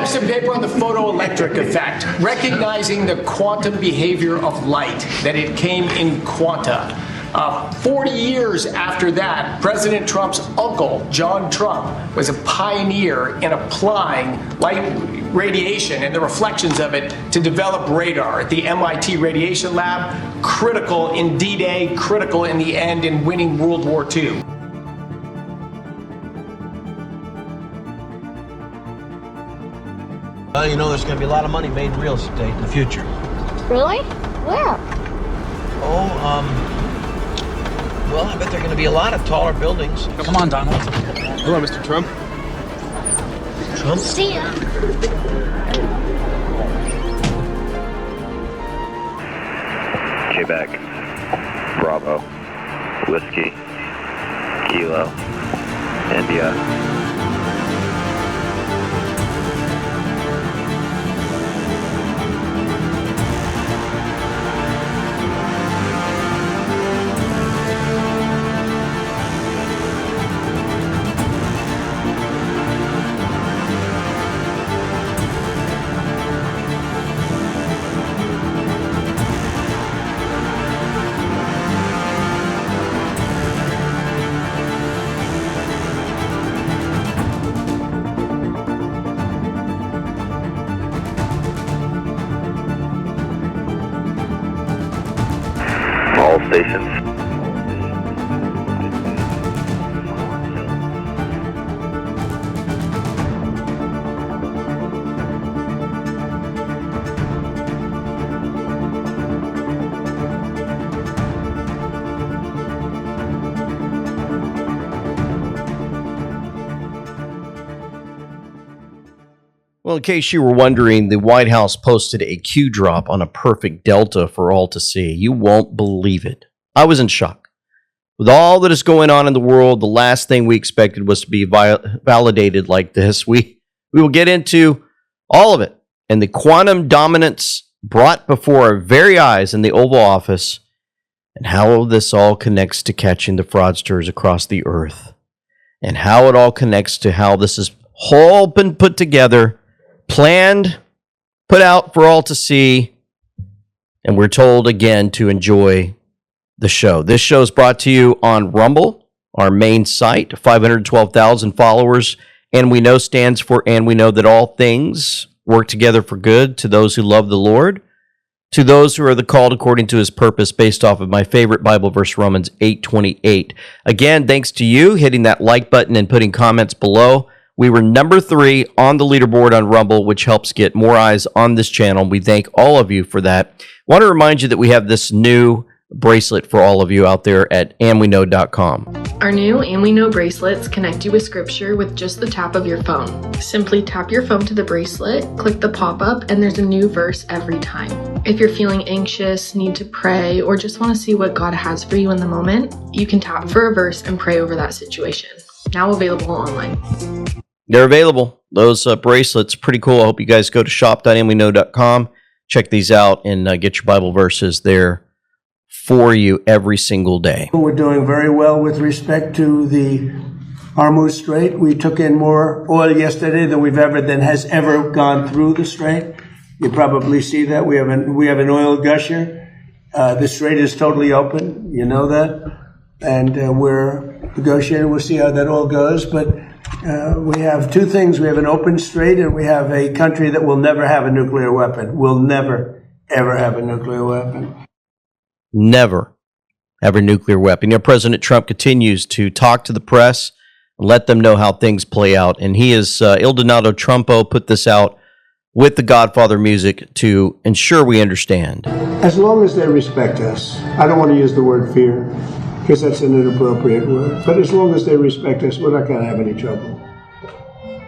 Some paper on the photoelectric effect, recognizing the quantum behavior of light, that it came in quanta. 40 years after that, President Trump's uncle, John Trump, was a pioneer in applying light radiation and the reflections of it to develop radar at the MIT Radiation Lab, critical in D-Day, critical in the end in winning World War II. Well, you know, there's going to be a lot of money made in real estate in the future. Really? Where? Well, I bet there are going to be a lot of taller buildings. Come on, Donald. Hello, Mr. Trump. Trump? See ya. Quebec, Bravo, Whiskey, Kilo, India. All stations. Well, in case you were wondering, the White House posted a Q drop on a perfect delta for all to see. You won't believe it. I was in shock. With all that is going on in the world, the last thing we expected was to be validated like this. We will get into all of it and the quantum dominance brought before our very eyes in the Oval Office and how this all connects to catching the fraudsters across the earth and how it all connects to how this has all been put together, planned, put out for all to see, and we're told again to enjoy the show. This show is brought to you on Rumble, our main site, 512,000 followers, and we know stands for and we know that all things work together for good to those who love the Lord, to those who are the called according to his purpose, based off of my favorite Bible verse, Romans 8:28. Again, thanks to you hitting that like button and putting comments below. We were number 3 on the leaderboard on Rumble, which helps get more eyes on this channel. We thank all of you for that. Want to remind you that we have this new bracelet for all of you out there at andweknow.com. Our new And We Know bracelets connect you with scripture with just the tap of your phone. Simply tap your phone to the bracelet, click the pop-up, and there's a new verse every time. If you're feeling anxious, need to pray, or just want to see what God has for you in the moment, you can tap for a verse and pray over that situation. Now available online. They're available. Those bracelets, pretty cool. I hope you guys go to shop.andweknow.com. Check these out and get your Bible verses there for you every single day. We're doing very well with respect to the Hormuz Strait. We took in more oil yesterday than has ever gone through the strait. You probably see that. We have an oil gusher. The strait is totally open. You know that. And we're negotiating. We'll see how that all goes. But we have two things. We have an open strait, and we have a country that will never have a nuclear weapon. Will never, ever have a nuclear weapon. Never have a nuclear weapon. You know, President Trump continues to talk to the press and let them know how things play out. And he is, Il Donato Trumpo put this out with the Godfather music to ensure we understand. As long as they respect us, I don't want to use the word fear, because that's an inappropriate word. But as long as they respect us, we're not going to have any trouble.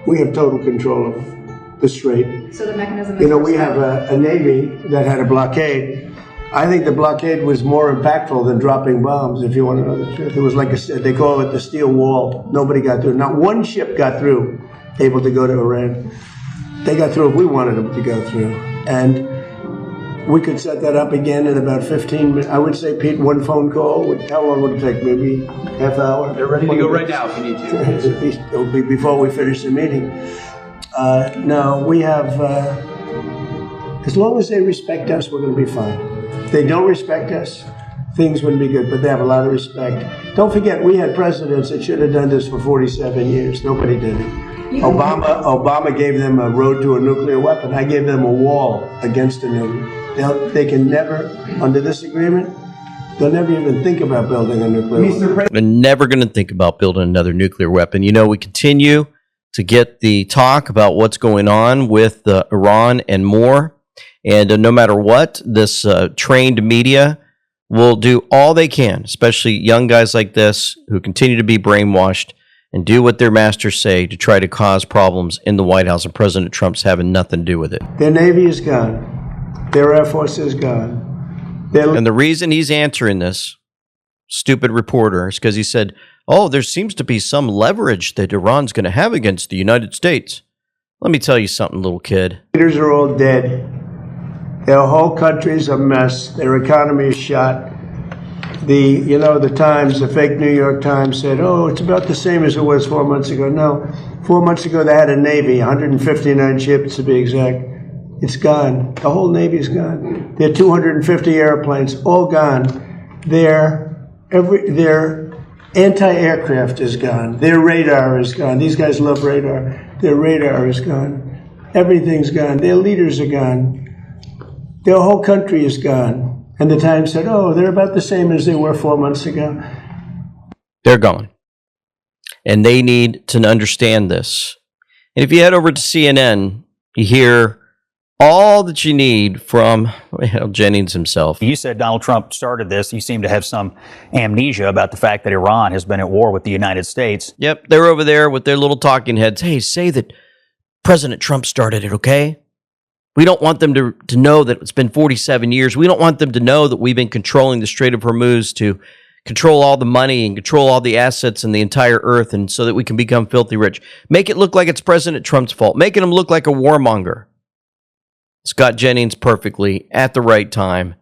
We have total control of the strait. So the mechanism. You know, we have a Navy that had a blockade. I think the blockade was more impactful than dropping bombs, if you want to know the truth. It was like they call it the steel wall. Nobody got through. Not one ship got through, able to go to Iran. They got through if we wanted them to go through. And we could set that up again in about 15 minutes. I would say, Pete, one phone call. How long would it take? Maybe half hour? They're ready to go right now if you need to. It'll be before we finish the meeting. No, we have, as long as they respect us, we're going to be fine. If they don't respect us, things wouldn't be good, but they have a lot of respect. Don't forget, we had presidents that should have done this for 47 years. Nobody did it. Obama gave them a road to a nuclear weapon. I gave them a wall against a nuclear. They can never, under this agreement, they'll never even think about building a nuclear weapon. They're never going to think about building another nuclear weapon. You know, we continue to get the talk about what's going on with Iran and more. And no matter what, this trained media will do all they can, especially young guys like this who continue to be brainwashed and do what their masters say to try to cause problems in the White House, and President Trump's having nothing to do with it. Their Navy is gone. Their Air Force is gone. And the reason he's answering this stupid reporter is because he said, oh, there seems to be some leverage that Iran's going to have against the United States. Let me tell you something, little kid. Leaders are all dead. Their whole country's a mess. Their economy is shot. The Times, the fake New York Times said, oh, it's about the same as it was 4 months ago. No, 4 months ago they had a Navy, 159 ships to be exact. It's gone. The whole Navy's gone. Their 250 airplanes, all gone. Their anti-aircraft is gone. Their radar is gone. These guys love radar. Their radar is gone. Everything's gone. Their leaders are gone. Their whole country is gone. And the Times said, oh, they're about the same as they were 4 months ago. They're gone. And they need to understand this. And if you head over to CNN, you hear all that you need from Jennings himself. You said Donald Trump started this. You seem to have some amnesia about the fact that Iran has been at war with the United States. Yep, they're over there with their little talking heads. Hey, say that President Trump started it, okay? We don't want them to know that it's been 47 years. We don't want them to know that we've been controlling the Strait of Hormuz to control all the money and control all the assets in the entire earth, and so that we can become filthy rich. Make it look like it's President Trump's fault. Making him look like a warmonger. Scott Jennings perfectly at the right time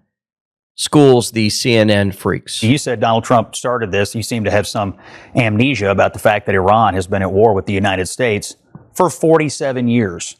schools the CNN freaks. You said Donald Trump started this. You seem to have some amnesia about the fact that Iran has been at war with the United States for 47 years.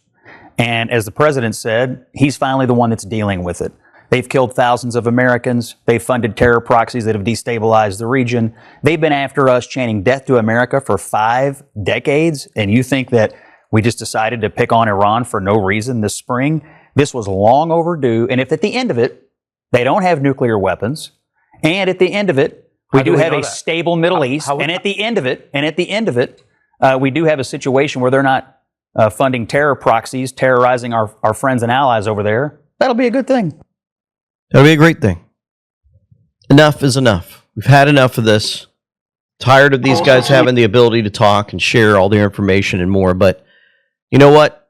And as the president said, he's finally the one that's dealing with it. They've killed thousands of Americans. They've funded terror proxies that have destabilized the region. They've been after us, chanting death to America for 5 decades. And you think that we just decided to pick on Iran for no reason this spring? This was long overdue. And if at the end of it, they don't have nuclear weapons, and at the end of it, we do have a stable Middle East, and at the end of it, we do have a situation where they're not funding terror proxies, terrorizing our friends and allies over there, that'll be a good thing. That'll be a great thing. Enough is enough. We've had enough of this. Tired of these guys having the ability to talk and share all their information and more. But you know what?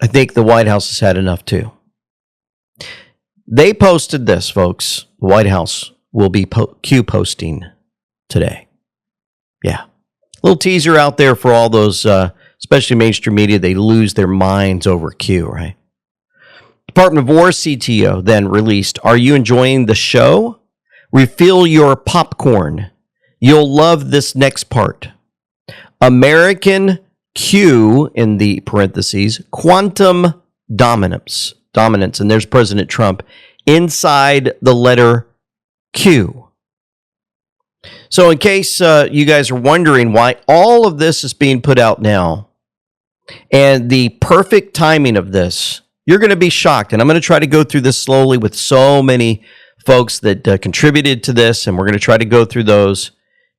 I think the White House has had enough too. They posted this, folks. The White House will be Q posting today. Yeah. Little teaser out there for all those, especially mainstream media. They lose their minds over Q, right? Department of War CTO then released, "Are you enjoying the show? Refill your popcorn. You'll love this next part. American Q, in the parentheses, quantum dominance. And there's President Trump inside the letter Q. So in case you guys are wondering why all of this is being put out now, and the perfect timing of this, you're going to be shocked. And I'm going to try to go through this slowly with so many folks that contributed to this, and we're going to try to go through those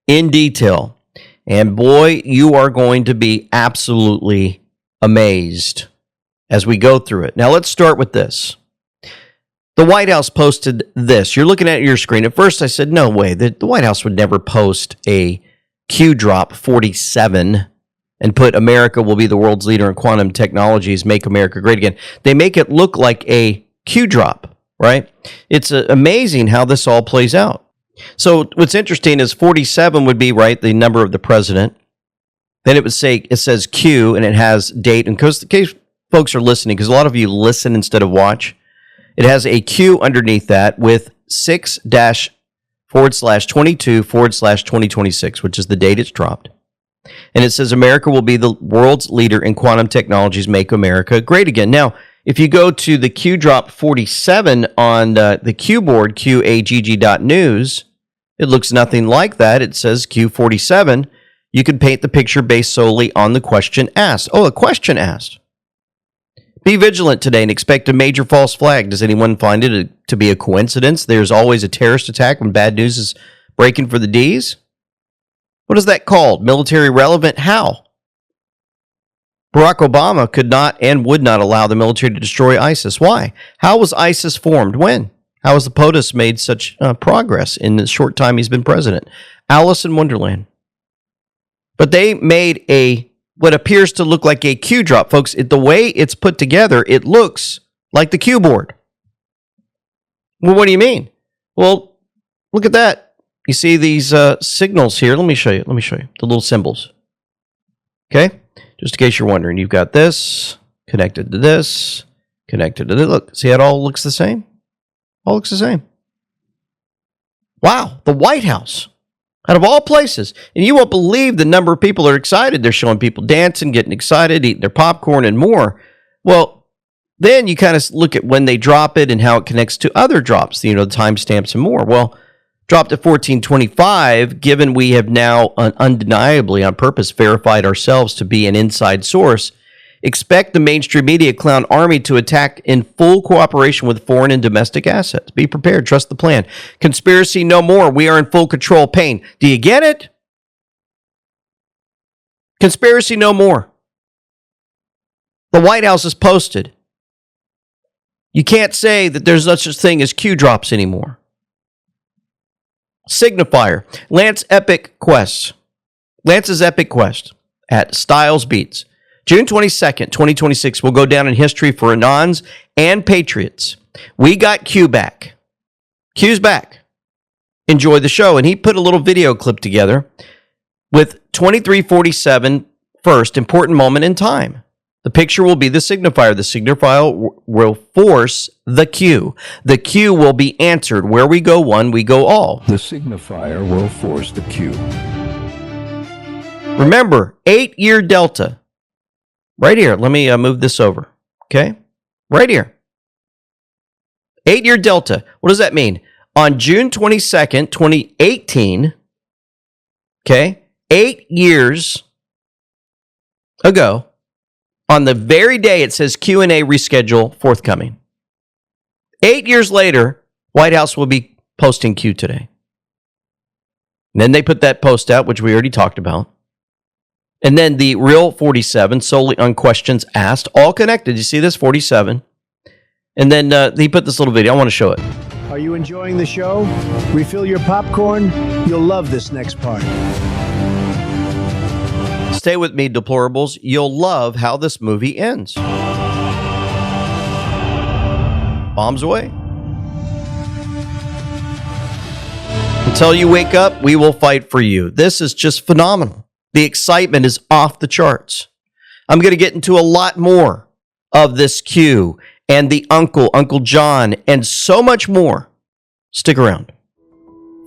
in detail. And boy, you are going to be absolutely amazed as we go through it. Now, let's start with this. The White House posted this. You're looking at your screen. At first, I said, no way. The White House would never post a Q drop 47 and put America will be the world's leader in quantum technologies, make America great again. They make it look like a Q drop, right? It's amazing how this all plays out. So what's interesting is 47 would be, right, the number of the president. Then it would say, it says Q, and it has date. And in case folks are listening, because a lot of you listen instead of watch, It has a Q underneath that with 6-//22/2026, which is the date it's dropped. And it says America will be the world's leader in quantum technologies, make America great again. Now, if you go to the Q drop 47 on the Q board, QAGG.news, it looks nothing like that. It says Q47. You can paint the picture based solely on the question asked. Oh, a question asked. Be vigilant today and expect a major false flag. Does anyone find it to be a coincidence? There's always a terrorist attack when bad news is breaking for the Ds. What is that called? Military relevant? How? Barack Obama could not and would not allow the military to destroy ISIS. Why? How was ISIS formed? When? How has the POTUS made such progress in the short time he's been president? Alice in Wonderland. But they made what appears to look like a Q drop. Folks, the way it's put together, it looks like the Q board. Well, what do you mean? Well, look at that. You see these signals here. Let me show you. The little symbols. Okay? Just in case you're wondering, you've got this connected to this, connected to this. Look, see how it all looks the same? All looks the same. Wow, the White House. Out of all places. And you won't believe the number of people that are excited. They're showing people dancing, getting excited, eating their popcorn and more. Well, then you kind of look at when they drop it and how it connects to other drops, the timestamps and more. Well, dropped at 1425, given we have now undeniably on purpose verified ourselves to be an inside source, expect the mainstream media clown army to attack in full cooperation with foreign and domestic assets. Be prepared. Trust the plan. Conspiracy no more. We are in full control. Pain. Do you get it? Conspiracy no more. The White House has posted. You can't say that there's no such thing as Q drops anymore. Signifier. Lance's Epic Quest at Styles Beats. June 22nd, 2026 will go down in history for Anons and Patriots. We got Q back. Q's back. Enjoy the show. And he put a little video clip together with 2347 first, important moment in time. The picture will be the signifier. The signifier will force the Q. The Q will be answered. Where we go one, we go all. The signifier will force the Q. Remember, 8-year delta. Right here. Let me move this over. Okay? Right here. 8-year delta. What does that mean? On June 22nd, 2018, okay, 8 years ago, on the very day it says Q&A reschedule forthcoming. 8 years later, White House will be posting Q today. And then they put that post out, which we already talked about. And then the real 47, solely on questions asked, all connected. You see this? 47. And then he put this little video. I want to show it. Are you enjoying the show? Refill your popcorn. You'll love this next part. Stay with me, deplorables. You'll love how this movie ends. Bombs away. Until you wake up, we will fight for you. This is just phenomenal. The excitement is off the charts. I'm going to get into a lot more of this Q and the Uncle John, and so much more. Stick around.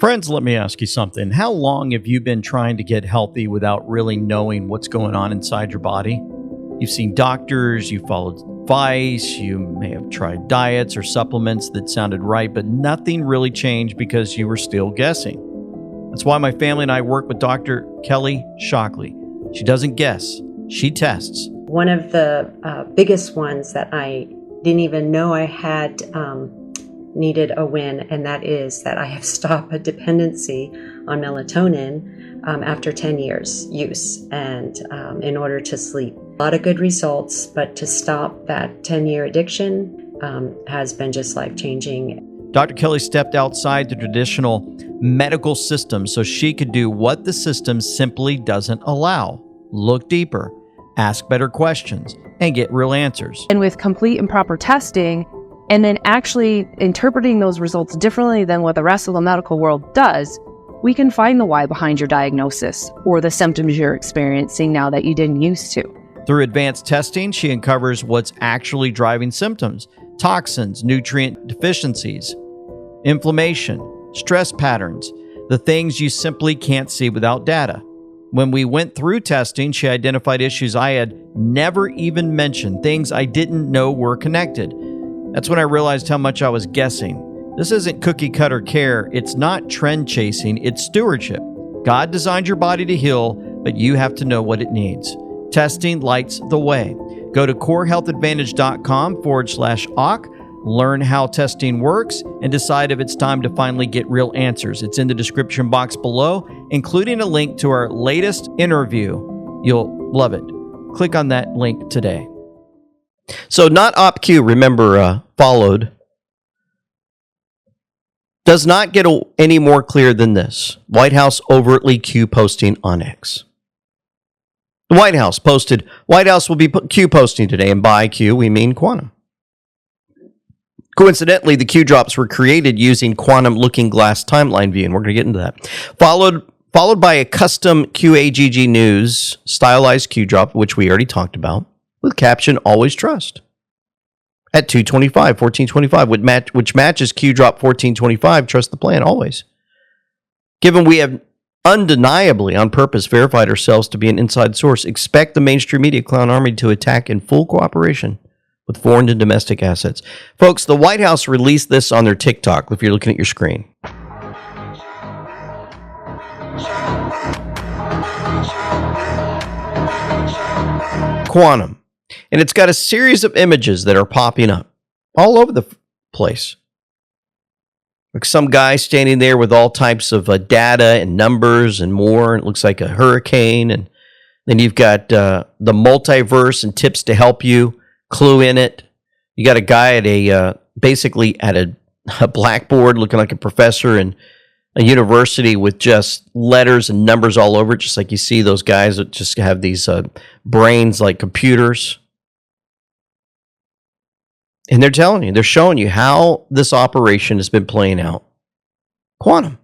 Friends, let me ask you something. How long have you been trying to get healthy without really knowing what's going on inside your body? You've seen doctors, you followed advice, you may have tried diets or supplements that sounded right, but nothing really changed because you were still guessing. That's why my family and I work with Dr. Kelly Shockley. She doesn't guess, she tests. One of the biggest ones that I didn't even know I had needed a win, and that is that I have stopped a dependency on melatonin after 10 years use, and in order to sleep. A lot of good results, but to stop that 10-year addiction has been just life-changing. Dr. Kelly stepped outside the traditional medical system so she could do what the system simply doesn't allow. Look deeper, ask better questions, and get real answers. And with complete and proper testing, and then actually interpreting those results differently than what the rest of the medical world does, we can find the why behind your diagnosis or the symptoms you're experiencing now that you didn't used to. Through advanced testing, she uncovers what's actually driving symptoms. toxins, nutrient deficiencies, inflammation, stress patterns, the things you simply can't see without data. When we went through testing, she identified issues I had never even mentioned, things I didn't know were connected. That's when I realized how much I was guessing. This isn't cookie cutter care. It's not trend chasing. It's stewardship. God designed your body to heal, but you have to know what it needs. Testing lights the way. Go to corehealthadvantage.com/AUK, learn how testing works, and decide if it's time to finally get real answers. It's in the description box below, including a link to our latest interview. You'll love it. Click on that link today. So not OpQ, remember, followed. Does not get any more clear than this. White House overtly Q posting on X. The White House posted, White House will be Q posting today, and by Q we mean quantum. Coincidentally, the Q drops were created using quantum looking glass timeline view, and we're going to get into that. Followed by a custom QAGG News stylized Q drop, which we already talked about, with caption always trust. At 1425, which matches Q drop 1425, trust the plan always. Given we have undeniably on purpose verified ourselves to be an inside source, expect the mainstream media clown army to attack in full cooperation with foreign and domestic assets. Folks, the White House released this on their TikTok, if you're looking at your screen. Quantum. And it's got a series of images that are popping up all over the place. Like some guy standing there with all types of data and numbers and more. It looks like a hurricane. And then you've got the multiverse and tips to help you. Clue in it. You got a guy at basically at a blackboard looking like a professor in a university with just letters and numbers all over it, just like you see those guys that just have these brains like computers. And they're telling you, they're showing you how this operation has been playing out. Quantum.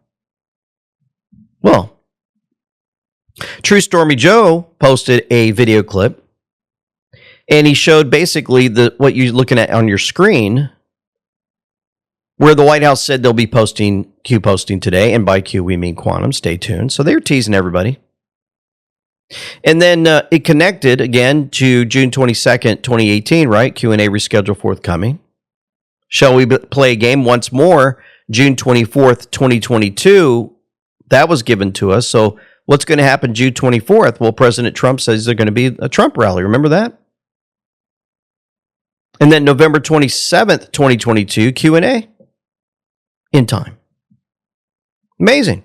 Well, True Stormy Joe posted a video clip, and he showed basically what you're looking at on your screen, where the White House said they'll be Q posting today, and by Q we mean quantum. Stay tuned. So they were teasing everybody. And then it connected again to June 22nd, 2018, right? Q&A rescheduled forthcoming. Shall we play a game once more? June 24th, 2022, that was given to us. So what's going to happen June 24th? Well, President Trump says there's going to be a Trump rally. Remember that? And then November 27th, 2022, Q&A in time. Amazing.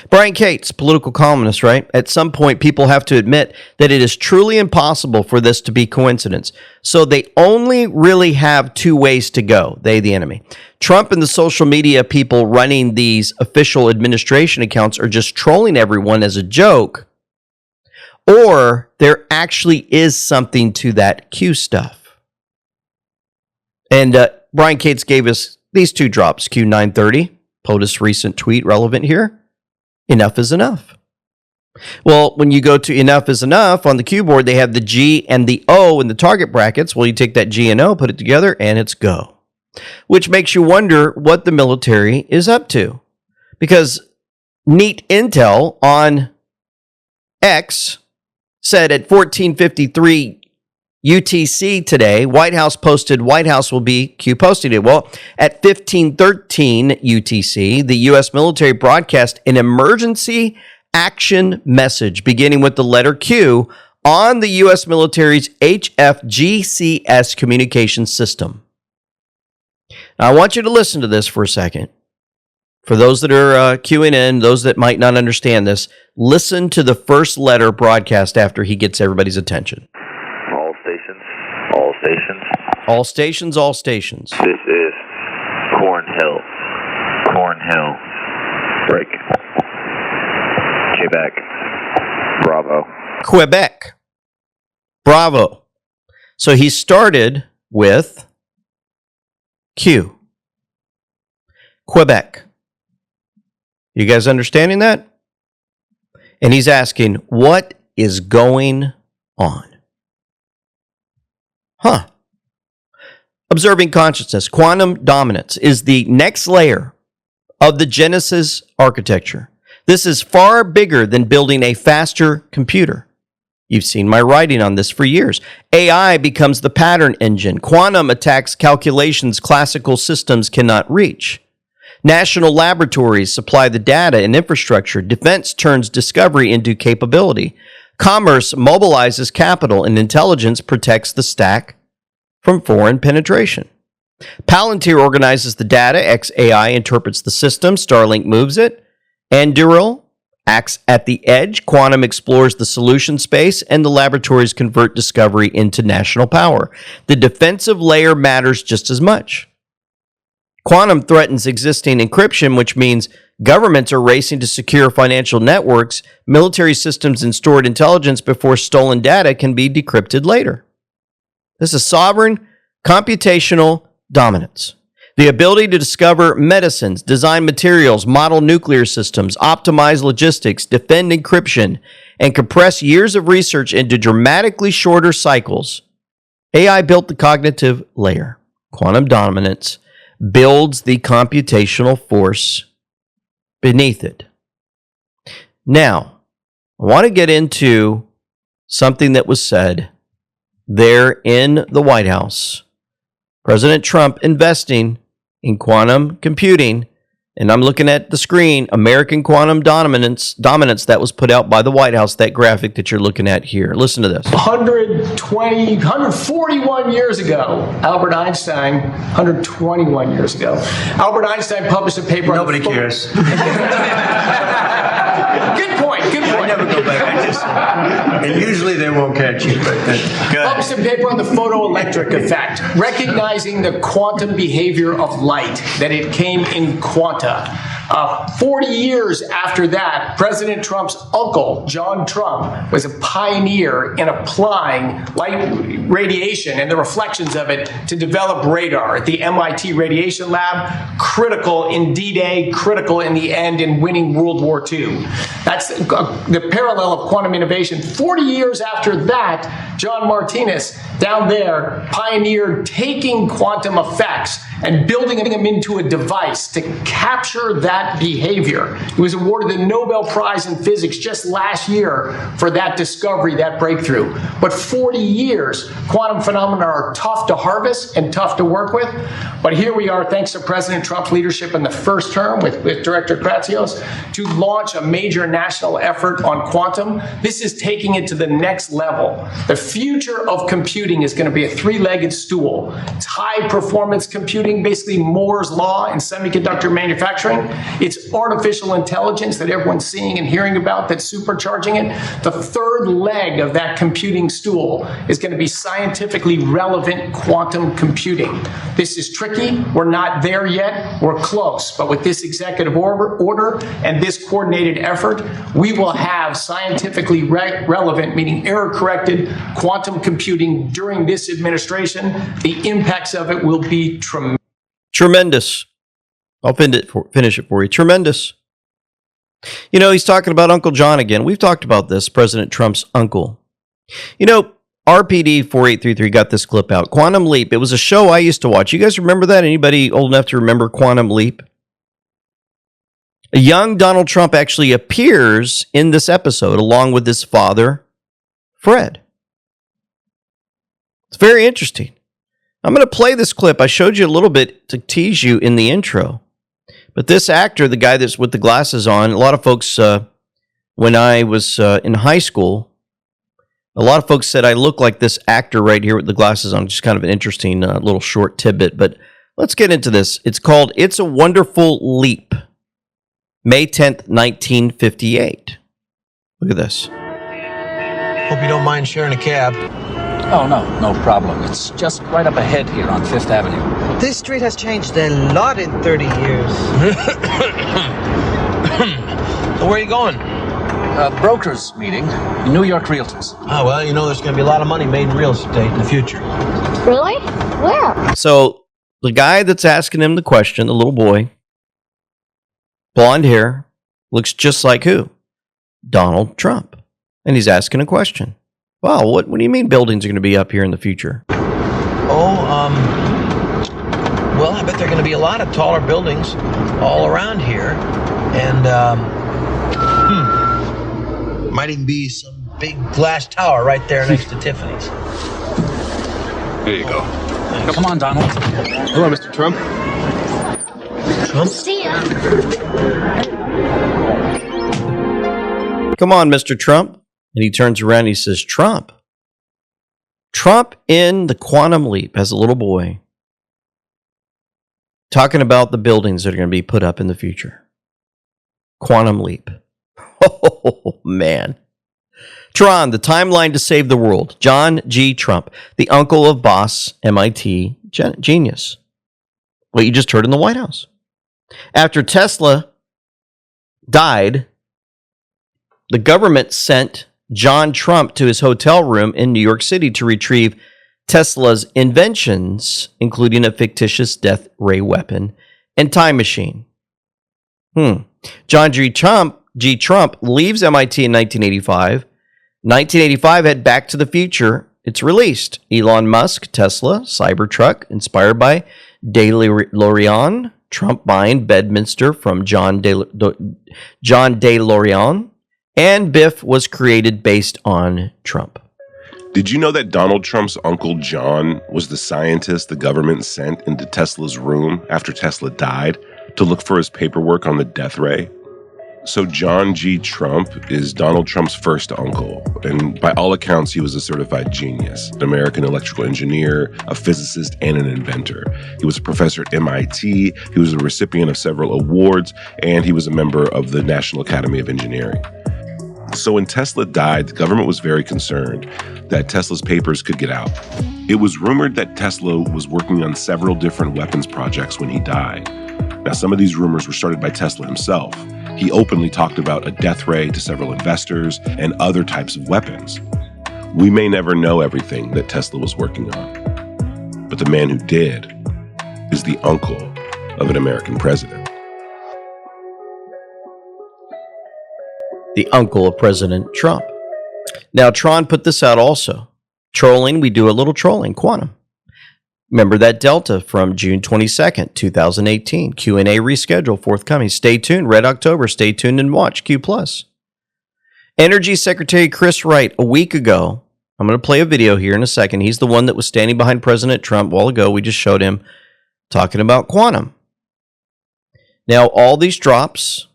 Brian Cates, political columnist, right? At some point, people have to admit that it is truly impossible for this to be coincidence. So they only really have two ways to go, they, the enemy. Trump and the social media people running these official administration accounts are just trolling everyone as a joke, or there actually is something to that Q stuff. And Brian Cates gave us these two drops, Q930, POTUS recent tweet relevant here. Enough is enough. Well, when you go to enough is enough on the Q board, they have the G and the O in the target brackets. Well, you take that G and O, put it together, and it's go. Which makes you wonder what the military is up to. Because neat intel on X said at 14:53 UTC today, White House posted, White House will be Q posting it. Well, at 15:13 UTC, the U.S. military broadcast an emergency action message beginning with the letter Q on the U.S. military's HFGCS communication system. Now, I want you to listen to this for a second. For those that are queuing in, those that might not understand this, listen to the first letter broadcast after he gets everybody's attention. All stations. All stations, all stations. This is Cornhill. Break. Quebec. Bravo. Quebec. Bravo. So he started with Q. Quebec. You guys understanding that? And he's asking, what is going on? Huh. observing consciousness, quantum dominance, is the next layer of the Genesis architecture. This is far bigger than building a faster computer. You've seen my writing on this for years. AI becomes the pattern engine. Quantum attacks calculations classical systems cannot reach. National laboratories supply the data and infrastructure. Defense turns discovery into capability. Commerce mobilizes capital, and intelligence protects the stack from foreign penetration. Palantir organizes the data. XAI interprets the system. Starlink moves it. Anduril acts at the edge. Quantum explores the solution space, and the laboratories convert discovery into national power. The defensive layer matters just as much. Quantum threatens existing encryption, which means governments are racing to secure financial networks, military systems, and stored intelligence before stolen data can be decrypted later. This is sovereign computational dominance. The ability to discover medicines, design materials, model nuclear systems, optimize logistics, defend encryption, and compress years of research into dramatically shorter cycles. AI built the cognitive layer. Quantum dominance builds the computational force beneath it. Now, I want to get into something that was said there in the White House. President Trump investing in quantum computing, and I'm looking at the screen, American Quantum Dominance, that was put out by the White House, that graphic that you're looking at here. Listen to this. 141 years ago, Albert Einstein, 121 years ago, Albert Einstein published a paper on... Nobody cares. Good point. I never go back. And usually they won't catch you. But published a paper on the photoelectric effect, recognizing the quantum behavior of light, that it came in quanta. 40 years after that, President Trump's uncle, John Trump, was a pioneer in applying light radiation and the reflections of it to develop radar at the MIT Radiation Lab, critical in D-Day, critical in the end in winning World War II. That's the parallel of quantum innovation. 40 years after that, John Martinez, down there, pioneered taking quantum effects and building them into a device to capture that behavior. He was awarded the Nobel Prize in Physics just last year for that discovery, that breakthrough. But 40 years, quantum phenomena are tough to harvest and tough to work with. But here we are, thanks to President Trump's leadership in the first term with Director Kratsios, to launch a major national effort on quantum. This is taking it to the next level. The future of computing is going to be a three-legged stool. It's high-performance computing, basically Moore's law in semiconductor manufacturing. It's artificial intelligence that everyone's seeing and hearing about that's supercharging it. The third leg of that computing stool is going to be scientifically relevant quantum computing. This is tricky. We're not there yet. We're close. But with this executive order and this coordinated effort, we will have scientifically relevant, meaning error-corrected quantum computing during this administration. The impacts of it will be tremendous. Tremendous. I'll finish it for you. Tremendous. You know, he's talking about Uncle John again. We've talked about this, President Trump's uncle. You know, RPD 4833 got this clip out. Quantum Leap. It was a show I used to watch. You guys remember that? Anybody old enough to remember Quantum Leap? A young Donald Trump actually appears in this episode along with his father, Fred. It's very interesting. I'm going to play this clip. I showed you a little bit to tease you in the intro. But this actor, the guy that's with the glasses on, a lot of folks, when I was in high school, a lot of folks said I look like this actor right here with the glasses on. Just kind of an interesting little short tidbit. But let's get into this. It's called It's a Wonderful Leap. May 10th, 1958. Look at this. Hope you don't mind sharing a cab. Oh, no problem. It's just right up ahead here on 5th Avenue. This street has changed a lot in 30 years. So where are you going? Brokers meeting, New York Realtors. Oh, well, you know there's going to be a lot of money made in real estate in the future. Really? Where? So the guy that's asking him the question, the little boy, blonde hair, looks just like who? Donald Trump. And he's asking a question. Wow, what do you mean buildings are going to be up here in the future? Oh, Well, I bet there are going to be a lot of taller buildings all around here. And, might even be some big glass tower right there next to Tiffany's. There you go. Come on, Donald. Hello, Mr. Trump. Trump? See ya. Come on, Mr. Trump. And he turns around and he says, Trump. Trump in the Quantum Leap as a little boy, talking about the buildings that are going to be put up in the future. Quantum Leap. Oh, man. Tron, the timeline to save the world. John G. Trump, the uncle of boss MIT genius. What you just heard in the White House. After Tesla died, the government sent John Trump to his hotel room in New York City to retrieve Tesla's inventions, including a fictitious death ray weapon and time machine. John G. Trump leaves MIT in 1985. 1985 had Back to the Future. It's released. Elon Musk, Tesla, Cybertruck, inspired by DeLorean. Trump buying Bedminster from John DeLorean. And Biff was created based on Trump. Did you know that Donald Trump's uncle John was the scientist the government sent into Tesla's room after Tesla died to look for his paperwork on the death ray? So John G. Trump is Donald Trump's first uncle, and by all accounts, he was a certified genius, an American electrical engineer, a physicist, and an inventor. He was a professor at MIT, he was a recipient of several awards, and he was a member of the National Academy of Engineering. So when Tesla died, the government was very concerned that Tesla's papers could get out. It was rumored that Tesla was working on several different weapons projects when he died. Now, some of these rumors were started by Tesla himself. He openly talked about a death ray to several investors and other types of weapons. We may never know everything that Tesla was working on, but the man who did is the uncle of an American president. The uncle of President Trump. Now, Tron put this out also. Trolling, we do a little trolling, quantum. Remember that Delta from June 22nd, 2018. Q&A reschedule forthcoming. Stay tuned. Red October. Stay tuned and watch Q+. Energy Secretary Chris Wright, a week ago, I'm going to play a video here in a second. He's the one that was standing behind President Trump a while ago. We just showed him talking about quantum. Now, all these drops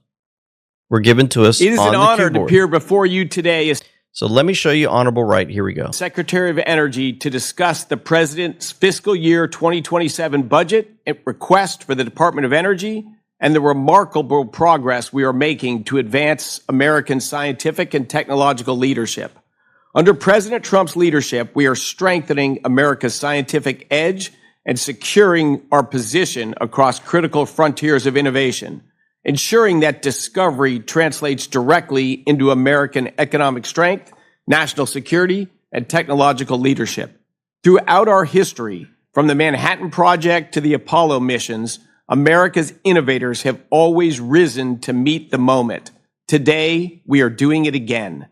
were given to us on the It is an honor to keyboard. appear before you today as So let me show you Honorable Wright. Here we go. Secretary of Energy to discuss the President's fiscal year 2027 budget and request for the Department of Energy and the remarkable progress we are making to advance American scientific and technological leadership. Under President Trump's leadership, we are strengthening America's scientific edge and securing our position across critical frontiers of innovation, ensuring that discovery translates directly into American economic strength, national security, and technological leadership. Throughout our history, from the Manhattan Project to the Apollo missions, America's innovators have always risen to meet the moment. Today, we are doing it again.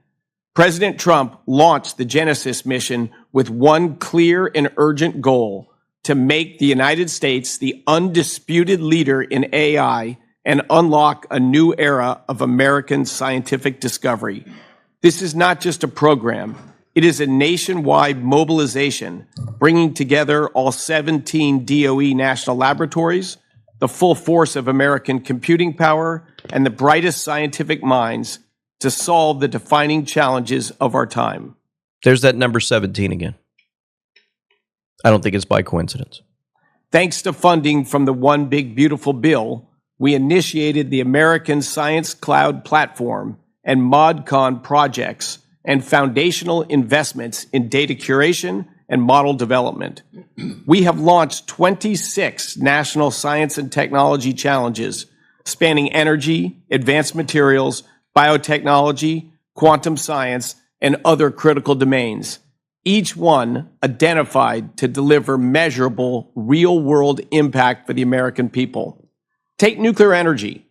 President Trump launched the Genesis mission with one clear and urgent goal: to make the United States the undisputed leader in AI and unlock a new era of American scientific discovery. This is not just a program. It is a nationwide mobilization, bringing together all 17 DOE national laboratories, the full force of American computing power, and the brightest scientific minds to solve the defining challenges of our time. There's that number 17 again. I don't think it's by coincidence. Thanks to funding from the One Big Beautiful Bill, we initiated the American Science Cloud Platform and ModCon projects and foundational investments in data curation and model development. We have launched 26 national science and technology challenges spanning energy, advanced materials, biotechnology, quantum science, and other critical domains, each one identified to deliver measurable, real-world impact for the American people. Take nuclear energy.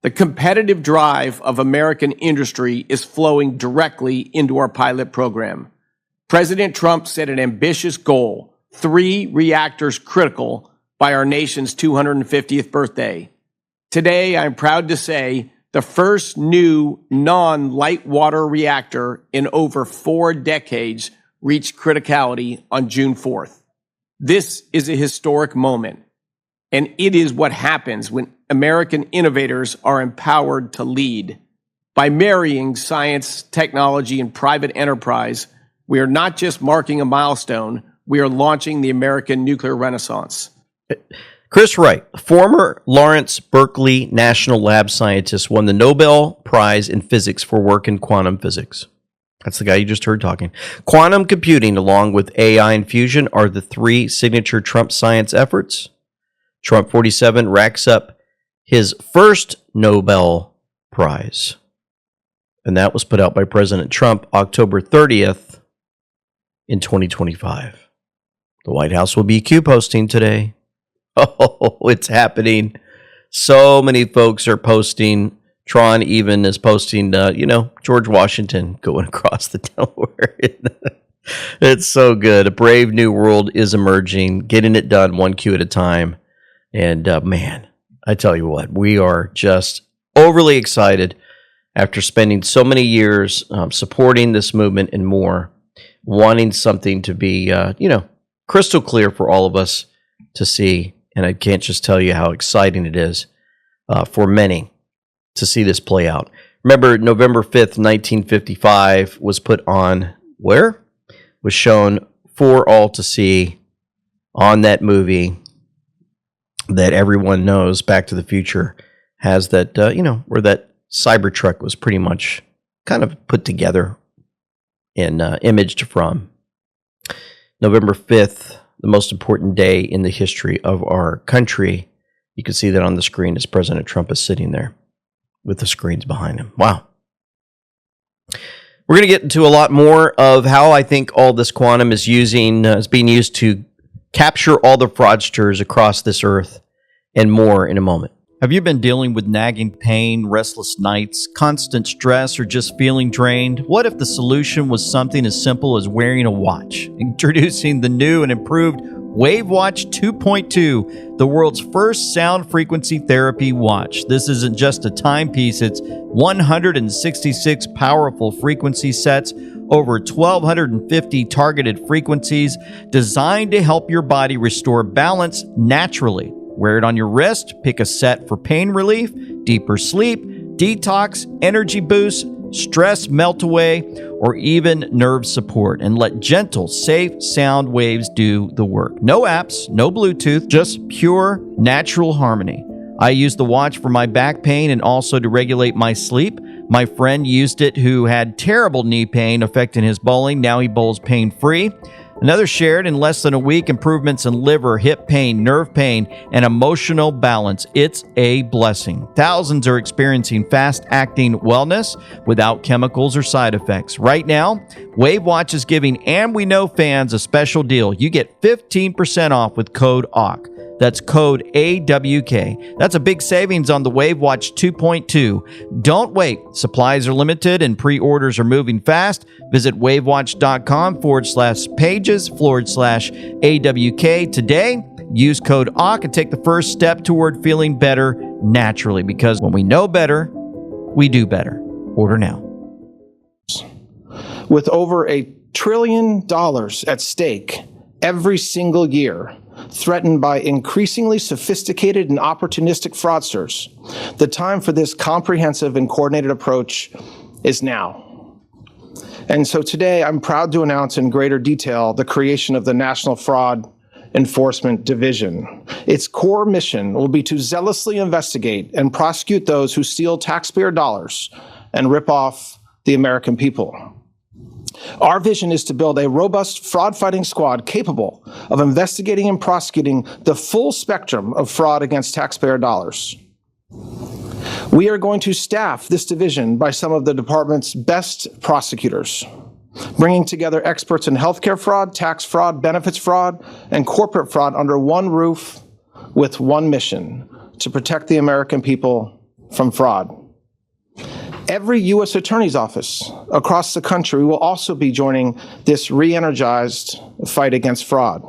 The competitive drive of American industry is flowing directly into our pilot program. President Trump set an ambitious goal: 3 reactors critical by our nation's 250th birthday. Today, I'm proud to say the first new non-light water reactor in over 4 decades reached criticality on June 4th. This is a historic moment, and it is what happens when American innovators are empowered to lead. By marrying science, technology, and private enterprise, we are not just marking a milestone, we are launching the American nuclear renaissance. Chris Wright, former Lawrence Berkeley National Lab scientist, won the Nobel Prize in Physics for work in quantum physics. That's the guy you just heard talking. Quantum computing, along with AI and fusion, are the 3 signature Trump science efforts. Trump 47 racks up his first Nobel Prize. And that was put out by President Trump October 30th in 2025. The White House will be Q posting today. Oh, it's happening. So many folks are posting. Tron even is posting, George Washington going across the Delaware. It's so good. A brave new world is emerging, getting it done one Q at a time. And man, I tell you what, we are just overly excited after spending so many years supporting this movement and more, wanting something to be, crystal clear for all of us to see. And I can't just tell you how exciting it is for many to see this play out. Remember, November 5th, 1955 was put on where? Was shown for all to see on that movie that everyone knows, Back to the Future, has that, where that Cybertruck was pretty much kind of put together and imaged from. November 5th, the most important day in the history of our country. You can see that on the screen as President Trump is sitting there with the screens behind him. Wow. We're going to get into a lot more of how I think all this quantum is being used to capture all the fraudsters across this earth and more in a moment. Have you been dealing with nagging pain, restless nights, constant stress, or just feeling drained? What if the solution was something as simple as wearing a watch? Introducing the new and improved WaveWatch 2.2, the world's first sound frequency therapy watch. This isn't just a timepiece, it's 166 powerful frequency sets, over 1,250 targeted frequencies designed to help your body restore balance naturally. Wear it on your wrist, pick a set for pain relief, deeper sleep, detox, energy boost, stress melt away, or even nerve support, and let gentle, safe sound waves do the work. No apps, no Bluetooth, just pure natural harmony. I use the watch for my back pain and also to regulate my sleep. My friend used it who had terrible knee pain affecting his bowling. Now he bowls pain-free. Another shared in less than a week improvements in liver, hip pain, nerve pain, and emotional balance. It's a blessing. Thousands are experiencing fast-acting wellness without chemicals or side effects. Right now, WaveWatch is giving And We Know fans a special deal. You get 15% off with code AWK. That's code AWK. That's a big savings on the WaveWatch 2.2. Don't wait. Supplies are limited and pre-orders are moving fast. Visit wavewatch.com/pages/AWK today. Use code AWK and take the first step toward feeling better naturally, because when we know better, we do better. Order now. With over $1 trillion at stake every single year, threatened by increasingly sophisticated and opportunistic fraudsters, the time for this comprehensive and coordinated approach is now. And so today, I'm proud to announce in greater detail the creation of the National Fraud Enforcement Division. Its core mission will be to zealously investigate and prosecute those who steal taxpayer dollars and rip off the American people. Our vision is to build a robust fraud-fighting squad capable of investigating and prosecuting the full spectrum of fraud against taxpayer dollars. We are going to staff this division by some of the department's best prosecutors, bringing together experts in healthcare fraud, tax fraud, benefits fraud, and corporate fraud under one roof with one mission: to protect the American people from fraud. Every U.S. Attorney's Office across the country will also be joining this re-energized fight against fraud.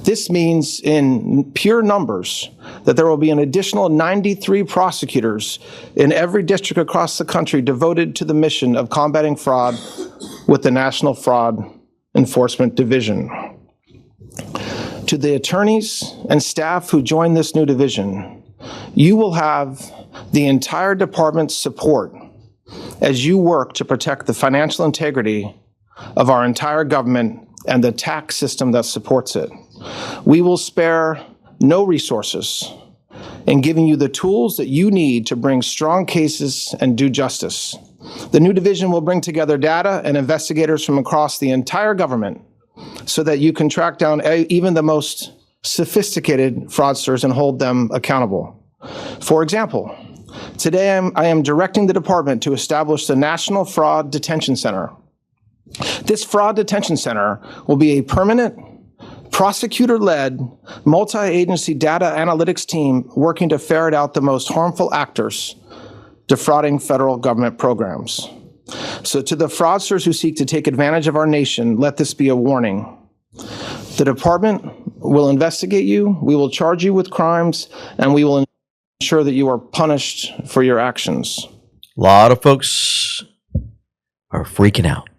This means in pure numbers that there will be an additional 93 prosecutors in every district across the country devoted to the mission of combating fraud with the National Fraud Enforcement Division. To the attorneys and staff who join this new division, you will have the entire department's support as you work to protect the financial integrity of our entire government and the tax system that supports it. We will spare no resources in giving you the tools that you need to bring strong cases and do justice. The new division will bring together data and investigators from across the entire government so that you can track down even the most sophisticated fraudsters and hold them accountable. For example, today I am directing the department to establish the National Fraud Detention Center. This fraud detention center will be a permanent, prosecutor-led, multi-agency data analytics team working to ferret out the most harmful actors defrauding federal government programs. So to the fraudsters who seek to take advantage of our nation, let this be a warning. The department will investigate you, we will charge you with crimes, and we will ensure that you are punished for your actions. A lot of folks are freaking out.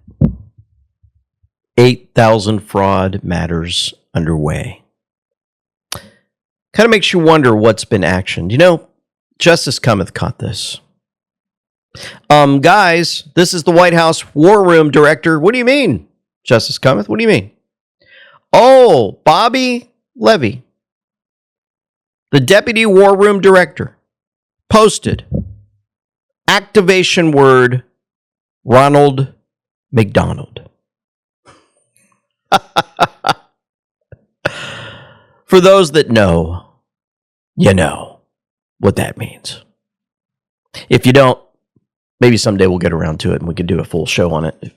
8,000 fraud matters underway. Kind of makes you wonder what's been actioned. You know, Justice Cometh caught this. Guys, this is the White House War Room Director. What do you mean, Justice Cometh? What do you mean? Oh, Bobby Levy, the Deputy War Room Director, posted activation word Ronald McDonald. For those that know, you know what that means. If you don't, maybe someday we'll get around to it and we can do a full show on it.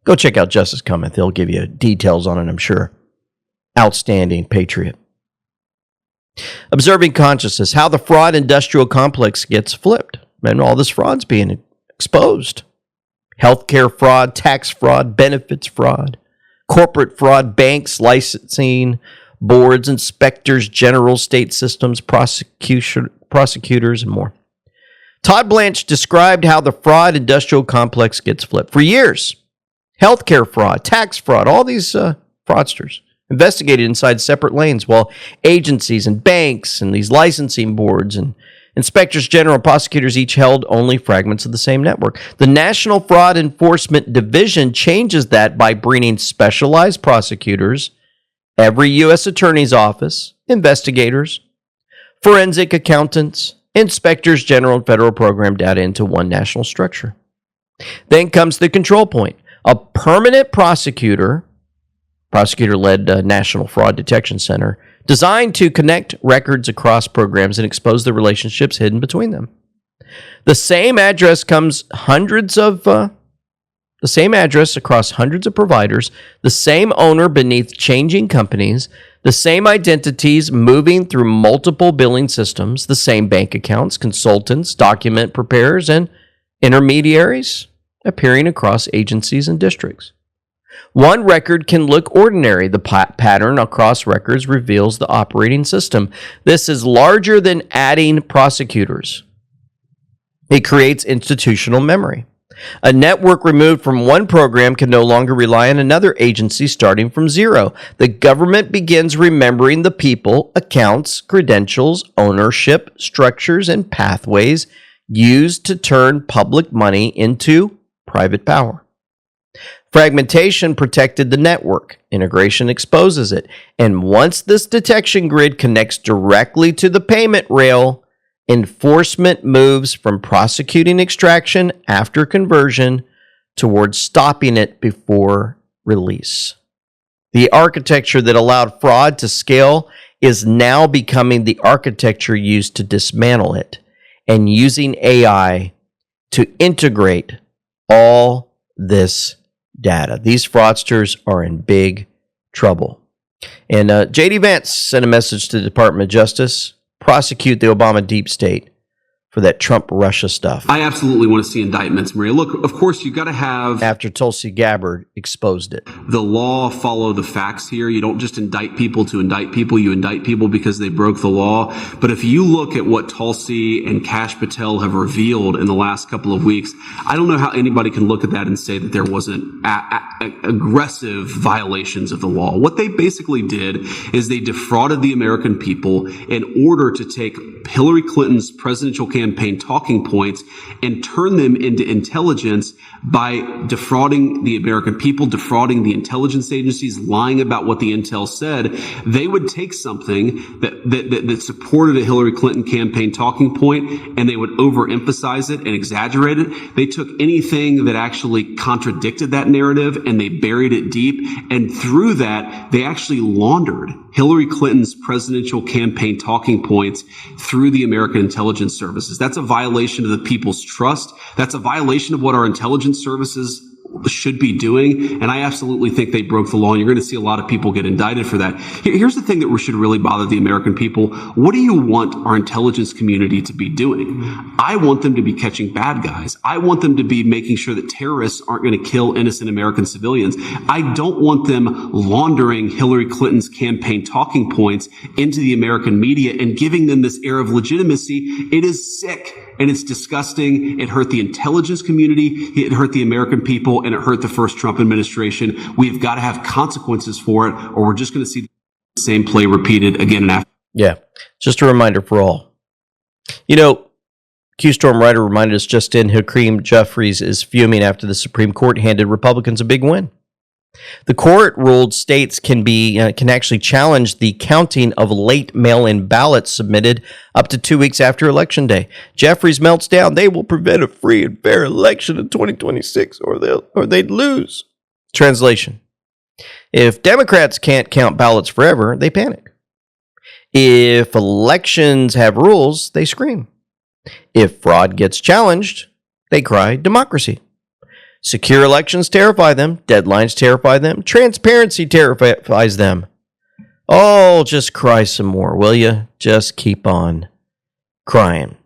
Go check out Justice Cometh. He'll give you details on it, I'm sure. Outstanding patriot. Observing consciousness, how the fraud industrial complex gets flipped. And all this fraud's being exposed. Healthcare fraud, tax fraud, benefits fraud, corporate fraud, banks, licensing, boards, inspectors, general, state systems, prosecutors, and more. Todd Blanche described how the fraud industrial complex gets flipped. For years, healthcare fraud, tax fraud, all these fraudsters investigated inside separate lanes, while agencies and banks and these licensing boards and inspectors general and prosecutors each held only fragments of the same network. The National Fraud Enforcement Division changes that by bringing specialized prosecutors, every U.S. Attorney's Office, investigators, forensic accountants, inspectors general and federal program data into one national structure. Then comes the control point. A permanent prosecutor-led National Fraud Detection Center designed to connect records across programs and expose the relationships hidden between them. The same address across hundreds of providers, the same owner beneath changing companies, the same identities moving through multiple billing systems, the same bank accounts, consultants, document preparers, and intermediaries appearing across agencies and districts. One record can look ordinary. The pattern across records reveals the operating system. This is larger than adding prosecutors. It creates institutional memory. A network removed from one program can no longer rely on another agency starting from zero. The government begins remembering the people, accounts, credentials, ownership, structures, and pathways used to turn public money into private power. Fragmentation protected the network. Integration exposes it. And once this detection grid connects directly to the payment rail, enforcement moves from prosecuting extraction after conversion towards stopping it before release. The architecture that allowed fraud to scale is now becoming the architecture used to dismantle it, and using AI to integrate all this data. These fraudsters are in big trouble. And J.D. Vance sent a message to the Department of Justice: prosecute the Obama deep state for that Trump-Russia stuff. I absolutely want to see indictments, Maria. Look, of course, you got to have... After Tulsi Gabbard exposed it. The law follow the facts here. You don't just indict people to indict people. You indict people because they broke the law. But if you look at what Tulsi and Kash Patel have revealed in the last couple of weeks, I don't know how anybody can look at that and say that there wasn't aggressive violations of the law. What they basically did is they defrauded the American people in order to take Hillary Clinton's presidential campaign talking points and turn them into intelligence by defrauding the American people, defrauding the intelligence agencies, lying about what the intel said. They would take something that supported a Hillary Clinton campaign talking point and they would overemphasize it and exaggerate it. They took anything that actually contradicted that narrative and they buried it deep. And through that, they actually laundered Hillary Clinton's presidential campaign talking points through the American intelligence services. That's a violation of the people's trust. That's a violation of what our intelligence services should be doing. And I absolutely think they broke the law. And you're going to see a lot of people get indicted for that. Here's the thing that should really bother the American people. What do you want our intelligence community to be doing? I want them to be catching bad guys. I want them to be making sure that terrorists aren't going to kill innocent American civilians. I don't want them laundering Hillary Clinton's campaign talking points into the American media and giving them this air of legitimacy. It is sick. And it's disgusting. It hurt the intelligence community. It hurt the American people. And it hurt the first Trump administration. We've got to have consequences for it, or we're just going to see the same play repeated again and after. Yeah. Just a reminder for all. You know, Q-Storm writer reminded us just in, Hakeem Jeffries is fuming after the Supreme Court handed Republicans a big win. The court ruled states can actually challenge the counting of late mail-in ballots submitted up to 2 weeks after Election Day. Jeffries melts down. They will prevent a free and fair election in 2026 or they'd lose. Translation. If Democrats can't count ballots forever, they panic. If elections have rules, they scream. If fraud gets challenged, they cry democracy. Secure elections terrify them. Deadlines terrify them. Transparency terrifies them. Oh, just cry some more, will you? Just keep on crying.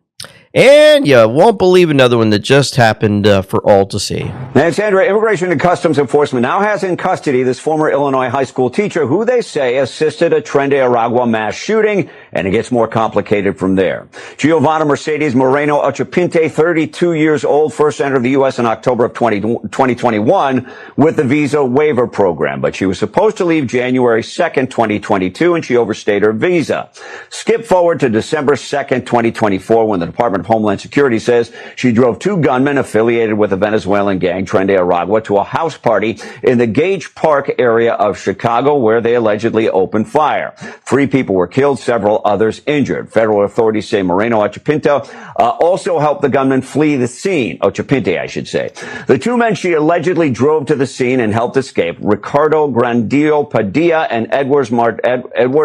And you won't believe another one that just happened for all to see. And Sandra, Immigration and Customs Enforcement now has in custody this former Illinois high school teacher who they say assisted a Tren de Aragua mass shooting, and it gets more complicated from there. Giovanna Mercedes Moreno Ochapinte, 32 years old, first entered the U.S. in October of 2021 with the visa waiver program, but she was supposed to leave January 2nd, 2022, and she overstayed her visa. Skip forward to December 2nd, 2024, when the Department of Homeland Security says she drove two gunmen affiliated with the Venezuelan gang Tren de Aragua to a house party in the Gage Park area of Chicago, where they allegedly opened fire. 3 people were killed, several others injured. Federal authorities say Moreno Ochapinte also helped the gunmen flee the scene. Ochapinte, I should say. The 2 men she allegedly drove to the scene and helped escape, Ricardo Grandillo Padilla and Edward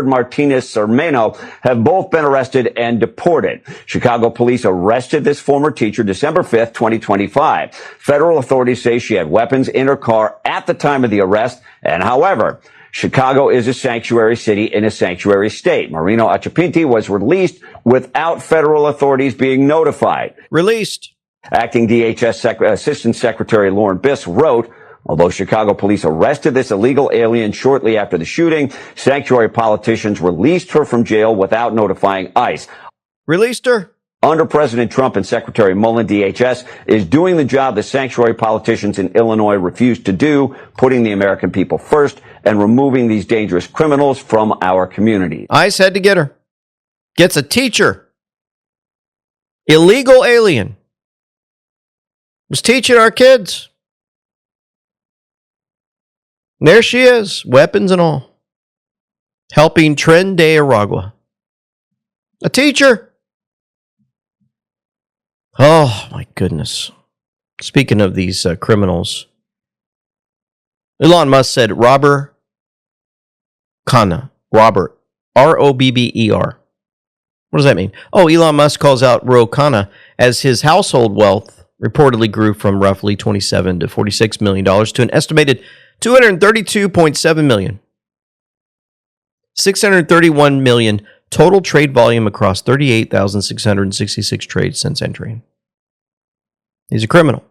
Martinez Sermeno, have both been arrested and deported. Chicago police arrested this former teacher December 5th, 2025. Federal authorities say she had weapons in her car at the time of the arrest. And however, Chicago is a sanctuary city in a sanctuary state. Moreno Ochapinte was released without federal authorities being notified. Released. Acting DHS Assistant Secretary Lauren Biss wrote, although Chicago police arrested this illegal alien shortly after the shooting, sanctuary politicians released her from jail without notifying ICE. Released her? Under President Trump and Secretary Mullen, DHS is doing the job that sanctuary politicians in Illinois refused to do, putting the American people first and removing these dangerous criminals from our community. ICE had to get her. Gets a teacher. Illegal alien. Was teaching our kids. And there she is, weapons and all. Helping Tren de Aragua. A teacher. Oh, my goodness. Speaking of these criminals, Elon Musk said Robber Khanna. Robert. R-O-B-B-E-R. What does that mean? Oh, Elon Musk calls out Ro Khanna as his household wealth reportedly grew from roughly $27 to $46 million to an estimated $232.7 million. $631 million Total trade volume across 38,666 trades since entering. He's a criminal.